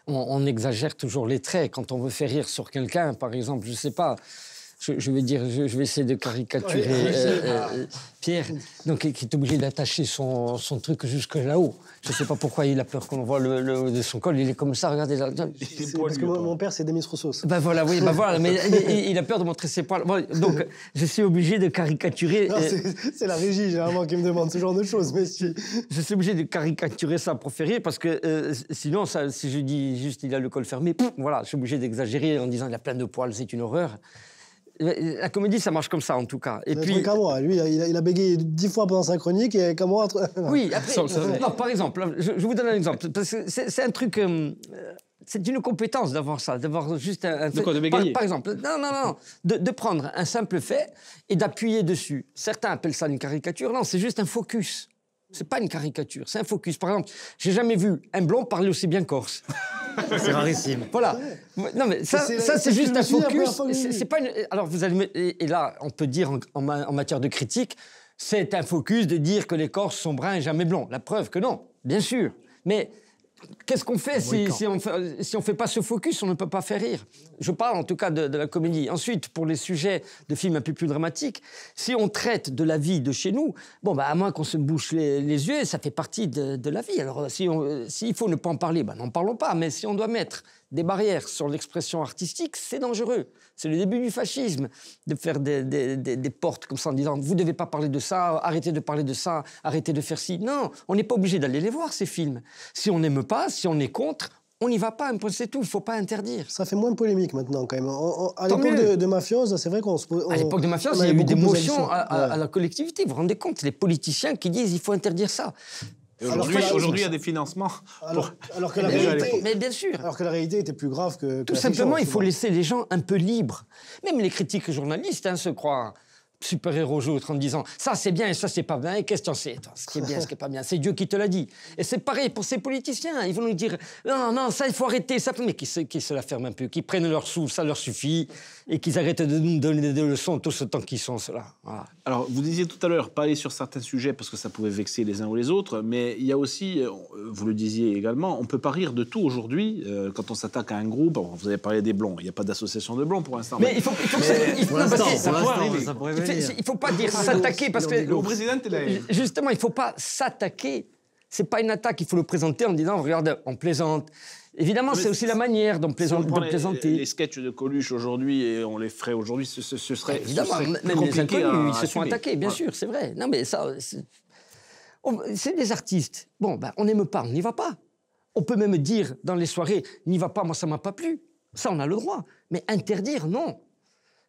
On exagère toujours les traits. Quand on veut faire rire sur quelqu'un, par exemple, je ne sais pas, je vais dire, je vais essayer de caricaturer Pierre, donc, qui est obligé d'attacher son truc jusque là-haut. Je ne sais pas pourquoi il a peur qu'on voit le haut de son col. Il est comme ça, regardez là. Parce que mon père, c'est Demis Roussos. Ben voilà, oui, ben voilà, mais il a peur de montrer ses poils. Bon, donc, je suis obligé de caricaturer... C'est la régie, généralement, qui me demande ce genre de choses, messieurs. Je suis obligé de caricaturer ça pour faire rire, parce que sinon, ça, si je dis juste il a le col fermé, voilà, je suis obligé d'exagérer en disant il a plein de poils, c'est une horreur. La comédie, ça marche comme ça, en tout cas. Et puis, Camorra, lui, il a bégayé 10 fois pendant sa chronique et Camorra... Oui, après, non, par exemple, je vous donne un exemple, parce que c'est un truc... c'est une compétence d'avoir ça, d'avoir juste un fait. De quoi, de bégayer? Par exemple, non, de prendre un simple fait et d'appuyer dessus. Certains appellent ça une caricature. Non, c'est juste un focus. C'est pas une caricature, c'est un focus. Par exemple, j'ai jamais vu un blond parler aussi bien corse. C'est rarissime. Voilà. Non, mais ça c'est juste un focus. C'est pas une... Alors, vous allez... Et là, on peut dire en matière de critique, c'est un focus de dire que les Corses sont bruns et jamais blonds. La preuve que non, bien sûr. Mais qu'est-ce qu'on fait si on fait pas ce focus, on ne peut pas faire rire. Je parle en tout cas de la comédie. Ensuite, pour les sujets de films un peu plus dramatiques, si on traite de la vie de chez nous, bon, bah, à moins qu'on se bouche les yeux, ça fait partie de la vie. Alors, s'il faut ne pas en parler, bah, n'en parlons pas. Mais si on doit mettre des barrières sur l'expression artistique, c'est dangereux. C'est le début du fascisme, de faire des portes comme ça en disant « vous ne devez pas parler de ça, arrêtez de parler de ça, arrêtez de faire ci ». Non, on n'est pas obligé d'aller les voir, ces films. Si on n'aime pas, si on est contre, on n'y va pas, c'est tout, il ne faut pas interdire. Ça fait moins polémique maintenant, quand même. À l'époque de Mafiosa, c'est vrai qu'on se... À l'époque de Mafiosa, il y a eu des motions à la collectivité. Vous vous rendez compte, les politiciens qui disent « il faut interdire ça ». Aujourd'hui, il y a des financements. Alors que la réalité, mais bien sûr. Alors que la réalité était plus grave que tout simplement, il faut laisser les gens un peu libres. Même les critiques journalistes se croient super-héros autres en disant ça c'est bien et ça c'est pas bien, et qu'est-ce que tu en sais, toi, ce qui est bien, ce qui est pas bien, c'est Dieu qui te l'a dit. Et c'est pareil pour ces politiciens, ils vont nous dire non, ça il faut arrêter, ça, mais qui se la ferment un peu, qui prennent leur souffle, ça leur suffit, et qu'ils arrêtent de nous donner des leçons tout ce temps qu'ils sont ceux-là. Voilà. Alors, vous disiez tout à l'heure, pas aller sur certains sujets parce que ça pouvait vexer les uns ou les autres, mais il y a aussi, vous le disiez également, on ne peut pas rire de tout aujourd'hui quand on s'attaque à un groupe. Bon, vous avez parlé des Blonds, il n'y a pas d'association de Blonds pour l'instant. Mais il faut pas dire s'attaquer parce que le président, justement, il ne faut pas s'attaquer. C'est pas une attaque, il faut le présenter en disant regarde, on plaisante. Évidemment, c'est aussi la manière de plaisanter. Les sketchs de Coluche aujourd'hui, et on les ferait aujourd'hui, ce serait évidemment, même les inconnus, ils se font attaquer, bien sûr, c'est vrai. Non, mais ça, c'est des artistes. Bon, ben, on n'aime pas, on n'y va pas. On peut même dire dans les soirées, n'y va pas, moi ça m'a pas plu. Ça, on a le droit. Mais interdire, non.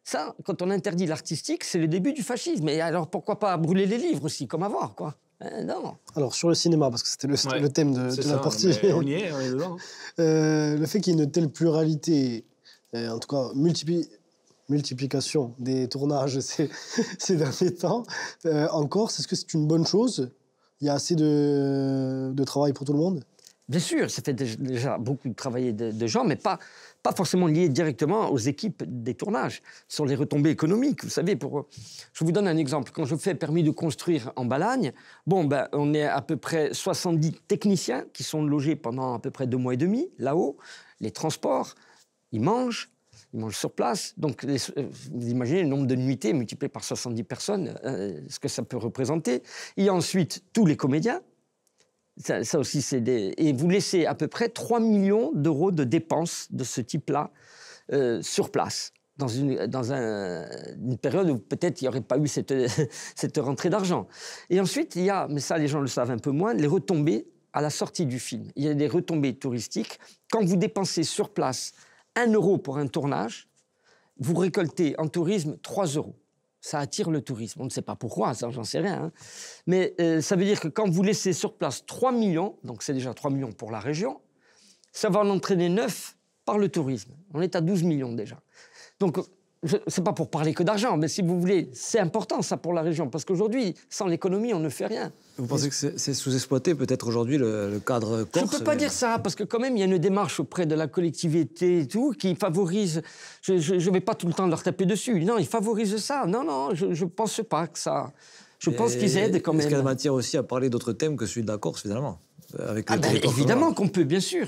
Ça, quand on interdit l'artistique, c'est le début du fascisme. Et alors, pourquoi pas brûler les livres aussi, comme avoir, quoi. Non. Alors, sur le cinéma, parce que c'était le thème de la partie. On y est dedans. Le fait qu'il y ait une telle pluralité, en tout cas multiplication des tournages ces derniers temps, en Corse, est-ce que c'est une bonne chose? Il y a assez de travail pour tout le monde? Bien sûr, ça fait déjà beaucoup de travail de gens, mais pas forcément lié directement aux équipes des tournages, sur les retombées économiques. Vous savez, je vous donne un exemple. Quand je fais permis de construire en Balagne, on est à peu près 70 techniciens qui sont logés pendant à peu près 2 mois et demi, là-haut. Les transports, ils mangent sur place. Donc, vous imaginez le nombre de nuitées multiplié par 70 personnes, ce que ça peut représenter. Il y a ensuite tous les comédiens. Ça aussi, et vous laissez à peu près 3 millions d'euros de dépenses de ce type-là sur place, dans une période où peut-être il n'y aurait pas eu cette rentrée d'argent. Et ensuite, il y a, mais ça les gens le savent un peu moins, les retombées à la sortie du film. Il y a des retombées touristiques. Quand vous dépensez sur place 1 euro pour un tournage, vous récoltez en tourisme 3 euros. Ça attire le tourisme. On ne sait pas pourquoi, ça, j'en sais rien. Hein. Mais ça veut dire que quand vous laissez sur place 3 millions, donc c'est déjà 3 millions pour la région, ça va en entraîner 9 par le tourisme. On est à 12 millions déjà. Donc, c'est pas pour parler que d'argent, mais si vous voulez, c'est important ça pour la région, parce qu'aujourd'hui, sans l'économie, on ne fait rien. Vous pensez que c'est sous-exploité peut-être aujourd'hui le cadre corse? Je ne peux pas dire ça, parce que quand même, il y a une démarche auprès de la collectivité et tout, qui favorise... Je ne vais pas tout le temps leur taper dessus. Non, ils favorisent ça. Non, je ne pense pas que ça... Je pense qu'ils aident quand même. Est-ce qu'il y a matière aussi à parler d'autres thèmes que celui de la Corse, finalement avec évidemment qu'on peut, bien sûr.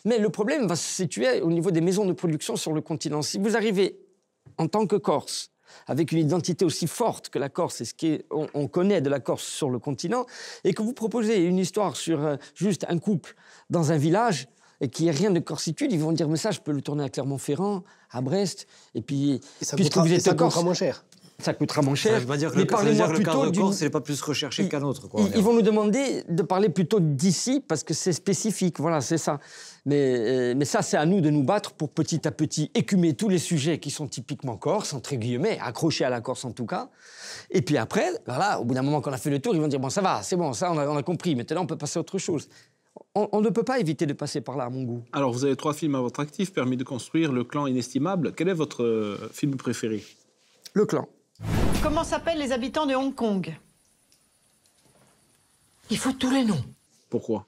Mais le problème va se situer au niveau des maisons de production sur le continent. Si vous arrivez en tant que Corse, avec une identité aussi forte que la Corse et ce qu'on connaît de la Corse sur le continent, et que vous proposez une histoire sur juste un couple dans un village et qu'il n'y ait rien de corsitude, ils vont dire mais ça, je peux le tourner à Clermont-Ferrand, à Brest, et puis ça coûtera moins cher. Ça coûtera moins cher. Ça veut dire que le cadre corse n'est pas plus recherché qu'un autre. Ils vont nous demander de parler plutôt d'ici parce que c'est spécifique, voilà, c'est ça. Mais ça, c'est à nous de nous battre pour petit à petit écumer tous les sujets qui sont typiquement corse, entre guillemets, accrochés à la Corse en tout cas. Et puis après, voilà, au bout d'un moment qu'on a fait le tour, ils vont dire bon, ça va, c'est bon, ça on a compris, maintenant on peut passer à autre chose. On ne peut pas éviter de passer par là, à mon goût. Alors, vous avez 3 films à votre actif, Permis de construire, Le Clan, Inestimable. Quel est votre film préféré? Le Clan. Comment s'appellent les habitants de Hong Kong? Il faut tous les noms. Pourquoi?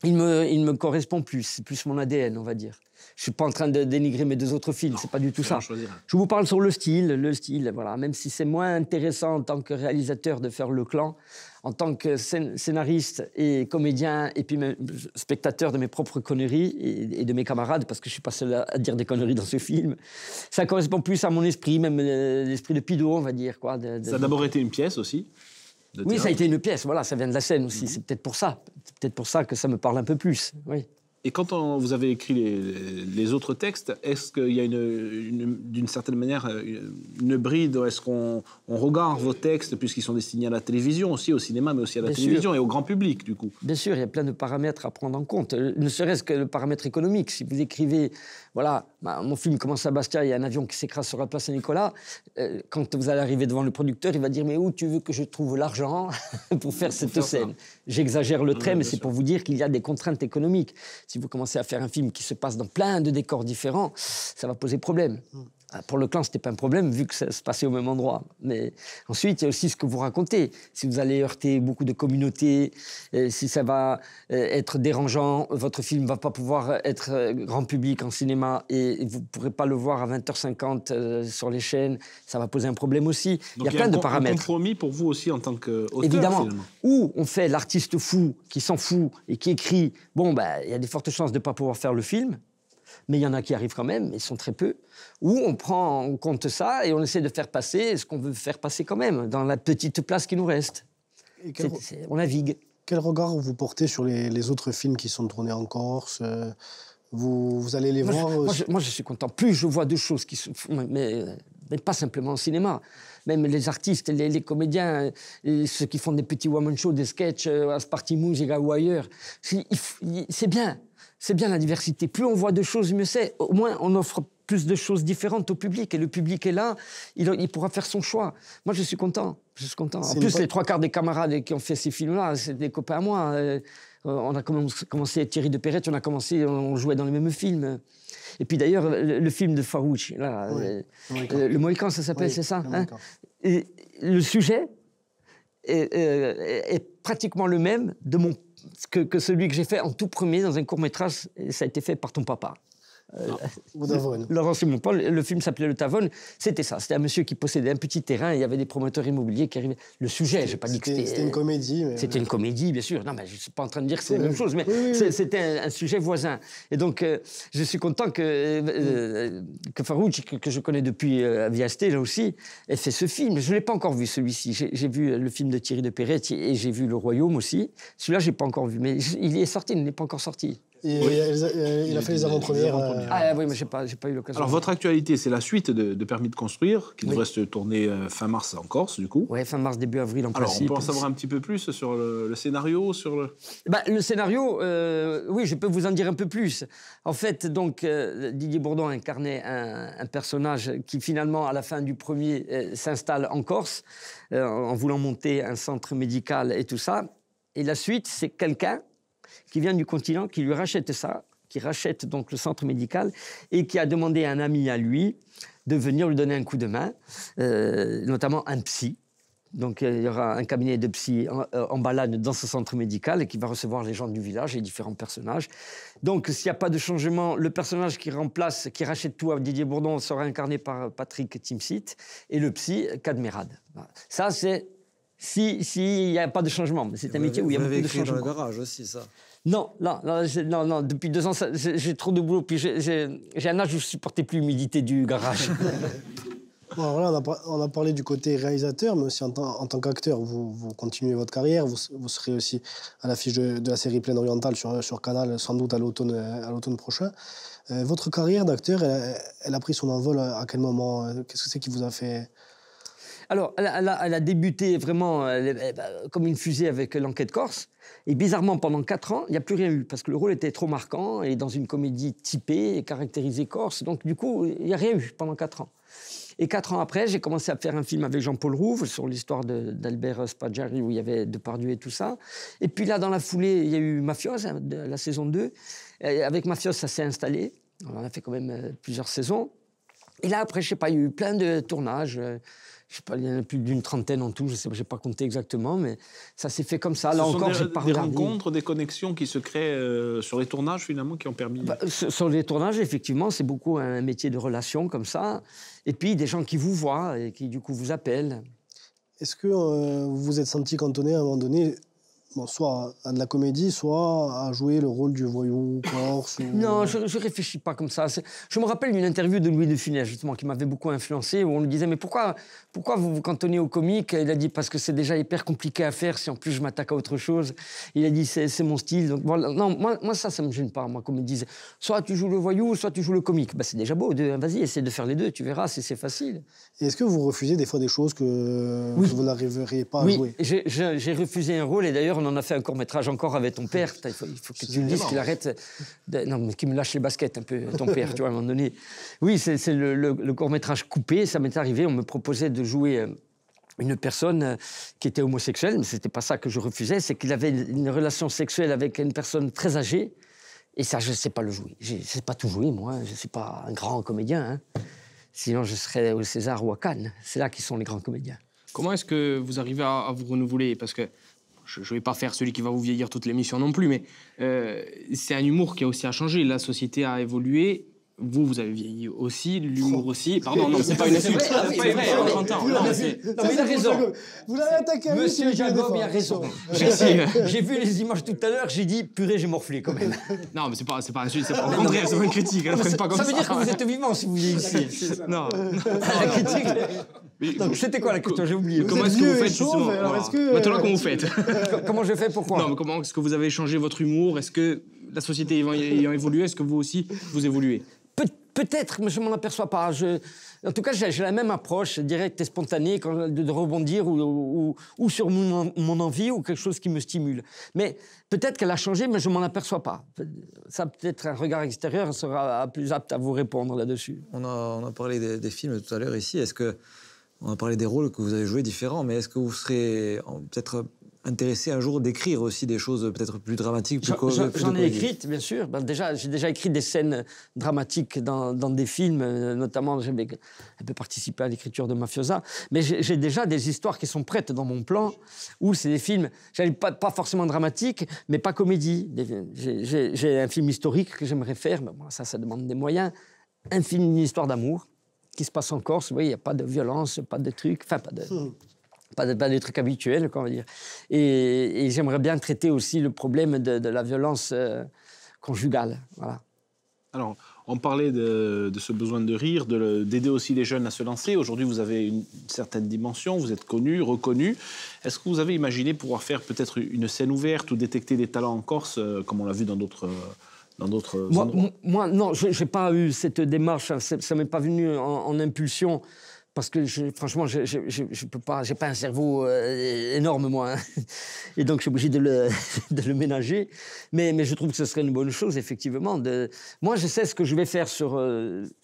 Il me correspond plus, c'est plus mon ADN, on va dire. Je suis pas en train de dénigrer mes 2 autres films, c'est pas du tout ça. Je vous parle sur le style, voilà. Même si c'est moins intéressant en tant que réalisateur de faire Le Clan, en tant que scénariste et comédien, et puis même spectateur de mes propres conneries et de mes camarades, parce que je suis pas seul à dire des conneries dans ce film, ça correspond plus à mon esprit, même l'esprit de Pido, on va dire. Quoi, ça a d'abord été une pièce aussi? Oui, ça a été une pièce, voilà, ça vient de la scène aussi, c'est peut-être pour ça que ça me parle un peu plus, oui. Et quand vous avez écrit les autres textes, est-ce qu'il y a d'une certaine manière une bride? Est-ce qu'on regarde vos textes, puisqu'ils sont destinés à la télévision aussi, au cinéma, mais aussi à la télévision et au grand public, du coup? Bien sûr, il y a plein de paramètres à prendre en compte, ne serait-ce que le paramètre économique. Si vous écrivez, voilà, mon film commence à Bastia, il y a un avion qui s'écrase sur la place Saint-Nicolas, quand vous allez arriver devant le producteur, il va dire « Mais où tu veux que je trouve l'argent pour faire cette scène ?» J'exagère le trait, mais c'est pour vous dire qu'il y a des contraintes économiques. Si vous commencez à faire un film qui se passe dans plein de décors différents, ça va poser problème. Pour le clan, ce n'était pas un problème, vu que ça se passait au même endroit. Mais ensuite, il y a aussi ce que vous racontez. Si vous allez heurter beaucoup de communautés, si ça va être dérangeant, votre film ne va pas pouvoir être grand public en cinéma et vous ne pourrez pas le voir à 20h50 sur les chaînes, ça va poser un problème aussi. Donc, il y a plein de paramètres. Un compromis pour vous aussi en tant qu'auteur, évidemment, finalement. Ou on fait l'artiste fou qui s'en fout et qui écrit, bon, il y a des fortes chances de ne pas pouvoir faire le film, mais il y en a qui arrivent quand même, mais ils sont très peu. Ou on prend en compte ça et on essaie de faire passer ce qu'on veut faire passer quand même, dans la petite place qui nous reste. On navigue. Quel regard vous portez sur les autres films qui sont tournés en Corse? Vous allez les voir moi, je suis content. Plus je vois de choses qui se font, mais pas simplement au cinéma. Même les artistes, les comédiens, ceux qui font des petits woman shows, des sketchs à Spartimouche ou ailleurs, c'est bien. C'est bien la diversité. Plus on voit de choses, mieux c'est. Au moins, on offre plus de choses différentes au public. Et le public est là, il pourra faire son choix. Moi, je suis content. En plus, les 3/4 des camarades qui ont fait ces films-là, c'est des copains à moi. On a commencé, Thierry de Perret, on jouait dans les mêmes films. Et puis d'ailleurs, le film de Farouch, là, le Mohican, ça s'appelle, c'est ça, hein? Et le sujet est pratiquement le même que celui que j'ai fait en tout premier dans un court-métrage, et ça a été fait par ton papa. Laurent Simon-Paul, le film s'appelait Le Tavone, c'était ça, c'était un monsieur qui possédait un petit terrain et il y avait des promoteurs immobiliers qui arrivaient. Le sujet, j'ai pas dit que c'était une comédie. C'était une comédie, bien sûr. Non, mais je suis pas en train de dire que c'est la même chose, mais c'était un sujet voisin. Et donc, je suis content que Farouch, que je connais depuis Viasté, là aussi, ait fait ce film. Je l'ai pas encore vu, celui-ci. J'ai vu le film de Thierry de Perret et j'ai vu Le Royaume aussi. Celui-là, j'ai pas encore vu, mais il est sorti, il n'est pas encore sorti. Il a fait les avant-premières. Ah oui, mais j'ai pas eu l'occasion. Alors, votre actualité, c'est la suite de Permis de construire, qui devrait se tourner fin mars en Corse, du coup. Oui, fin mars, début avril en principe. Alors, on peut en savoir un petit peu plus sur le scénario, sur le... Le scénario, oui, je peux vous en dire un peu plus. En fait, donc, Didier Bourdon incarnait un personnage qui, finalement, à la fin du premier, s'installe en Corse, en voulant monter un centre médical et tout ça. Et la suite, c'est quelqu'un qui vient du continent, qui lui rachète ça, qui rachète donc le centre médical et qui a demandé à un ami à lui de venir lui donner un coup de main, notamment un psy. Donc il y aura un cabinet de psy en balade dans ce centre médical et qui va recevoir les gens du village et différents personnages. Donc s'il n'y a pas de changement, le personnage qui rachète tout à Didier Bourdon sera incarné par Patrick Timsit et le psy, Cadmerade. Ça c'est... S'il n'y a pas de changement, c'est un métier où il y a beaucoup de changements. Vous avez écrit dans le garage aussi, ça? Non, depuis 2 ans, j'ai trop de boulot. Puis j'ai un âge où je ne supportais plus l'humidité du garage. Bon, alors là, on a parlé du côté réalisateur, mais aussi en tant qu'acteur. Vous continuez votre carrière, vous serez aussi à l'affiche de la série Plaine Orientale sur Canal, sans doute à l'automne prochain. Votre carrière d'acteur, elle a pris son envol à quel moment? Qu'est-ce que c'est qui vous a fait... Alors, elle a débuté vraiment comme une fusée avec l'Enquête Corse. Et bizarrement, pendant 4 ans, il n'y a plus rien eu, parce que le rôle était trop marquant, et dans une comédie typée et caractérisée corse. Donc, du coup, il n'y a rien eu pendant 4 ans. Et 4 ans après, j'ai commencé à faire un film avec Jean-Paul Rouve sur l'histoire d'Albert Spaggiari, où il y avait Depardieu et tout ça. Et puis là, dans la foulée, il y a eu Mafios, la saison 2. Et avec Mafios, ça s'est installé. On en a fait quand même plusieurs saisons. Et là, après, je sais pas, il y a eu plein de tournages. Je sais pas, il y en a plus d'une trentaine en tout, je sais pas, j'ai pas compté exactement, mais ça s'est fait comme ça. Là encore, j'ai pas regardé. Des rencontres, des connexions qui se créent sur les tournages, finalement, qui ont permis... Sur les tournages, effectivement, c'est beaucoup un métier de relation, comme ça. Et puis, des gens qui vous voient et qui, du coup, vous appellent. Est-ce que vous vous êtes senti cantonné à un moment donné, soit à de la comédie, soit à jouer le rôle du voyou corse Non, je ne réfléchis pas comme ça. Je me rappelle d'une interview de Louis de Funès, justement, qui m'avait beaucoup influencé, où on lui disait « Mais pourquoi vous vous cantonnez au comique ?» Il a dit « Parce que c'est déjà hyper compliqué à faire, si en plus je m'attaque à autre chose. » Il a dit « C'est mon style. » Donc, voilà. Non, moi, ça me gêne pas, moi, qu'on me dise « Soit tu joues le voyou, soit tu joues le comique. » C'est déjà beau, vas-y, essaie de faire les deux, tu verras, c'est facile. Et est-ce que vous refusez des fois des choses que vous n'arriveriez pas à jouer? Oui, j'ai refusé un rôle, et d'ailleurs, on en a fait un court-métrage encore avec ton père. Il faut que tu me dises qu'il arrête... Non, mais qu'il me lâche les baskets un peu, ton père, tu vois, à un moment donné. Oui, c'est le court-métrage coupé, ça m'est arrivé, on me proposait de jouer une personne qui était homosexuelle, mais c'était pas ça que je refusais, c'est qu'il avait une relation sexuelle avec une personne très âgée, et ça, je sais pas le jouer. Je sais pas tout jouer, moi, je suis pas un grand comédien, hein. Sinon, je serais au César ou à Cannes. C'est là qu'ils sont les grands comédiens. Comment est-ce que vous arrivez à vous renouveler? Parce que je ne vais pas faire celui qui va vous vieillir toute l'émission non plus, mais c'est un humour qui a aussi changé. La société a évolué. Vous avez vieilli aussi, l'humour aussi. Pardon, non, c'est pas une insulte. C'est pas vrai, 30 ans. Non, mais il a raison. Vous l'avez attaqué. Monsieur Jacob, il a raison. J'ai vu les images tout à l'heure, j'ai dit, purée, j'ai morflé quand même. Non, mais c'est pas une insulte, c'est pas au contraire, c'est pas une critique. Ça veut dire que vous êtes vivant si vous vivez ici. Non. La critique. Donc, c'était quoi la question? J'ai oublié. Comment est-ce que vous faites, justement? Maintenant, comment vous faites? Comment je fais, pourquoi? Non, mais comment est-ce que vous avez changé votre humour? Est-ce que la société ayant évolué, est-ce que vous aussi, vous évoluez? Peut-être, mais je ne m'en aperçois pas. En tout cas, j'ai la même approche, directe et spontanée, de rebondir ou sur mon envie ou quelque chose qui me stimule. Mais peut-être qu'elle a changé, mais je ne m'en aperçois pas. Ça, peut-être un regard extérieur sera plus apte à vous répondre là-dessus. On a parlé des films tout à l'heure ici. On a parlé des rôles que vous avez joués différents, mais est-ce que vous serez peut-être intéressé un jour d'écrire aussi des choses peut-être plus dramatiques, plus J'en ai écrites, bien sûr. J'ai déjà écrit des scènes dramatiques dans des films, notamment j'ai un peu participé à l'écriture de Mafiosa, mais j'ai déjà des histoires qui sont prêtes dans mon plan, où c'est des films, pas forcément dramatiques, mais pas comédie. J'ai un film historique que j'aimerais faire, mais bon, ça demande des moyens. Un film, une histoire d'amour, qui se passe en Corse. Vous voyez, il n'y a pas de violence, pas de trucs, enfin pas des trucs habituels, on va dire. Et j'aimerais bien traiter aussi le problème de la violence conjugale. Voilà. Alors, on parlait de ce besoin de rire, d'aider aussi les jeunes à se lancer. Aujourd'hui, vous avez une certaine dimension, vous êtes connu, reconnu. Est-ce que vous avez imaginé pouvoir faire peut-être une scène ouverte ou détecter des talents en Corse, comme on l'a vu dans d'autres endroits? Moi, non, je n'ai pas eu cette démarche, ça ne m'est pas venu en impulsion. Parce que, franchement, je peux pas, j'ai pas un cerveau énorme, moi. Hein. Et donc, je suis obligé de le ménager. Mais je trouve que ce serait une bonne chose, effectivement. Moi, je sais ce que je vais faire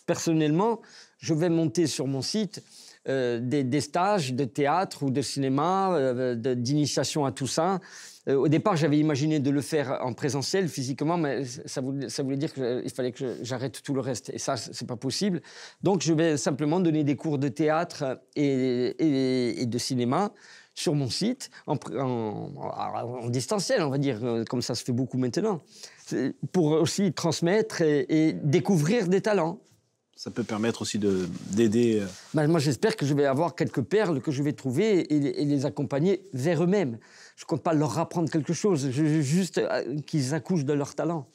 personnellement. Je vais monter sur mon site des stages de théâtre ou de cinéma, d'initiation à tout ça. Au départ, j'avais imaginé de le faire en présentiel, physiquement, mais ça voulait dire qu'il fallait que j'arrête tout le reste. Et ça, c'est pas possible. Donc, je vais simplement donner des cours de théâtre et de cinéma sur mon site, en distanciel, on va dire, comme ça se fait beaucoup maintenant, pour aussi transmettre et découvrir des talents. Ça peut permettre aussi d'aider... Moi, j'espère que je vais avoir quelques perles que je vais trouver et les accompagner vers eux-mêmes. Je ne compte pas leur apprendre quelque chose, je veux juste qu'ils accouchent de leur talent.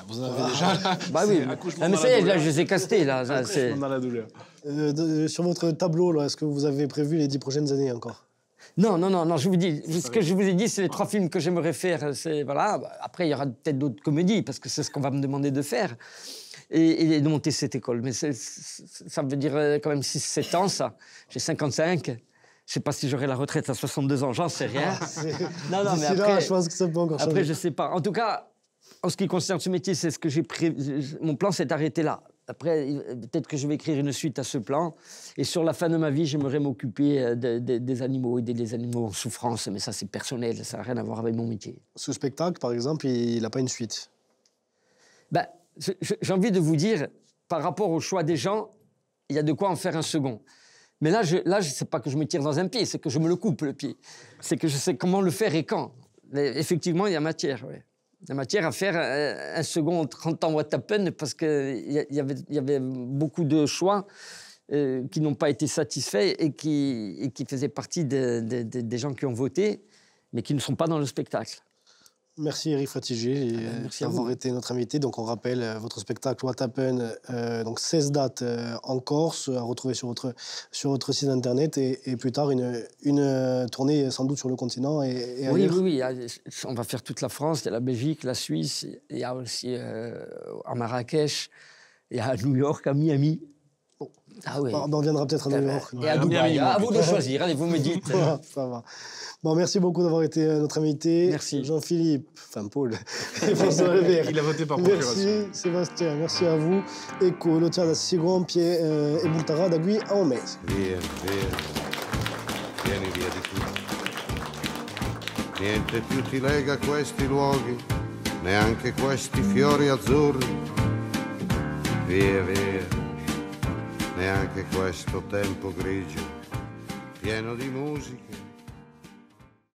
Vous en avez déjà, là. Oui, mais ça y est, là, je les ai castés, là. Accouchement dans la douleur. Sur votre tableau, là, est-ce que vous avez prévu les 10 prochaines années encore? Non, je vous dis, ce que je vous ai dit, c'est les 3 films que j'aimerais faire. Voilà. Après, il y aura peut-être d'autres comédies, parce que c'est ce qu'on va me demander de faire. Et de monter cette école. Mais ça veut dire quand même 6-7 ans, ça. J'ai 55. Je ne sais pas si j'aurai la retraite à 62 ans, j'en sais rien. Non, mais après, là, je pense que ça peut encore changer. Après, je ne sais pas. En tout cas, en ce qui concerne ce métier, c'est ce que j'ai prévu. Mon plan s'est arrêté là. Après, peut-être que je vais écrire une suite à ce plan. Et sur la fin de ma vie, j'aimerais m'occuper des animaux, aider les animaux en souffrance. Mais ça, c'est personnel, ça n'a rien à voir avec mon métier. Ce spectacle, par exemple, il n'a pas une suite? J'ai envie de vous dire, par rapport au choix des gens, il y a de quoi en faire un second. Mais là, c'est pas que je me tire dans un pied, c'est que je me le coupe, le pied. C'est que je sais comment le faire et quand. Mais effectivement, il y a matière, oui. Il y a matière à faire un second 30 ans What Happened, parce qu'il y avait beaucoup de choix qui n'ont pas été satisfaits et qui faisaient partie des gens qui ont voté, mais qui ne sont pas dans le spectacle. Merci Eric Fratigé d'avoir été notre invité. Donc on rappelle votre spectacle What Happened, donc 16 dates en Corse, à retrouver sur votre site internet et plus tard une tournée sans doute sur le continent et ailleurs. Oui, on va faire toute la France, il y a la Belgique, la Suisse, il y a aussi à Marrakech, il y a à New York, à Miami. Bon. Ah oui. On viendra peut-être à New York. Et à Dubaï, à vous de choisir, allez, vous me dites. Ça va. Bon, merci beaucoup d'avoir été notre invité. Merci. Jean-Philippe, enfin Paul, et François Revert. Il a voté par procuration. Merci Sébastien, merci à vous. Ecco, Lotia da Sigon, Pie e Bultara da qui a un mese. Vieni via di qui. Niente più ti lega questi luoghi, neanche questi fiori azzurri. Via, neanche questo tempo grigio, pieno di musiche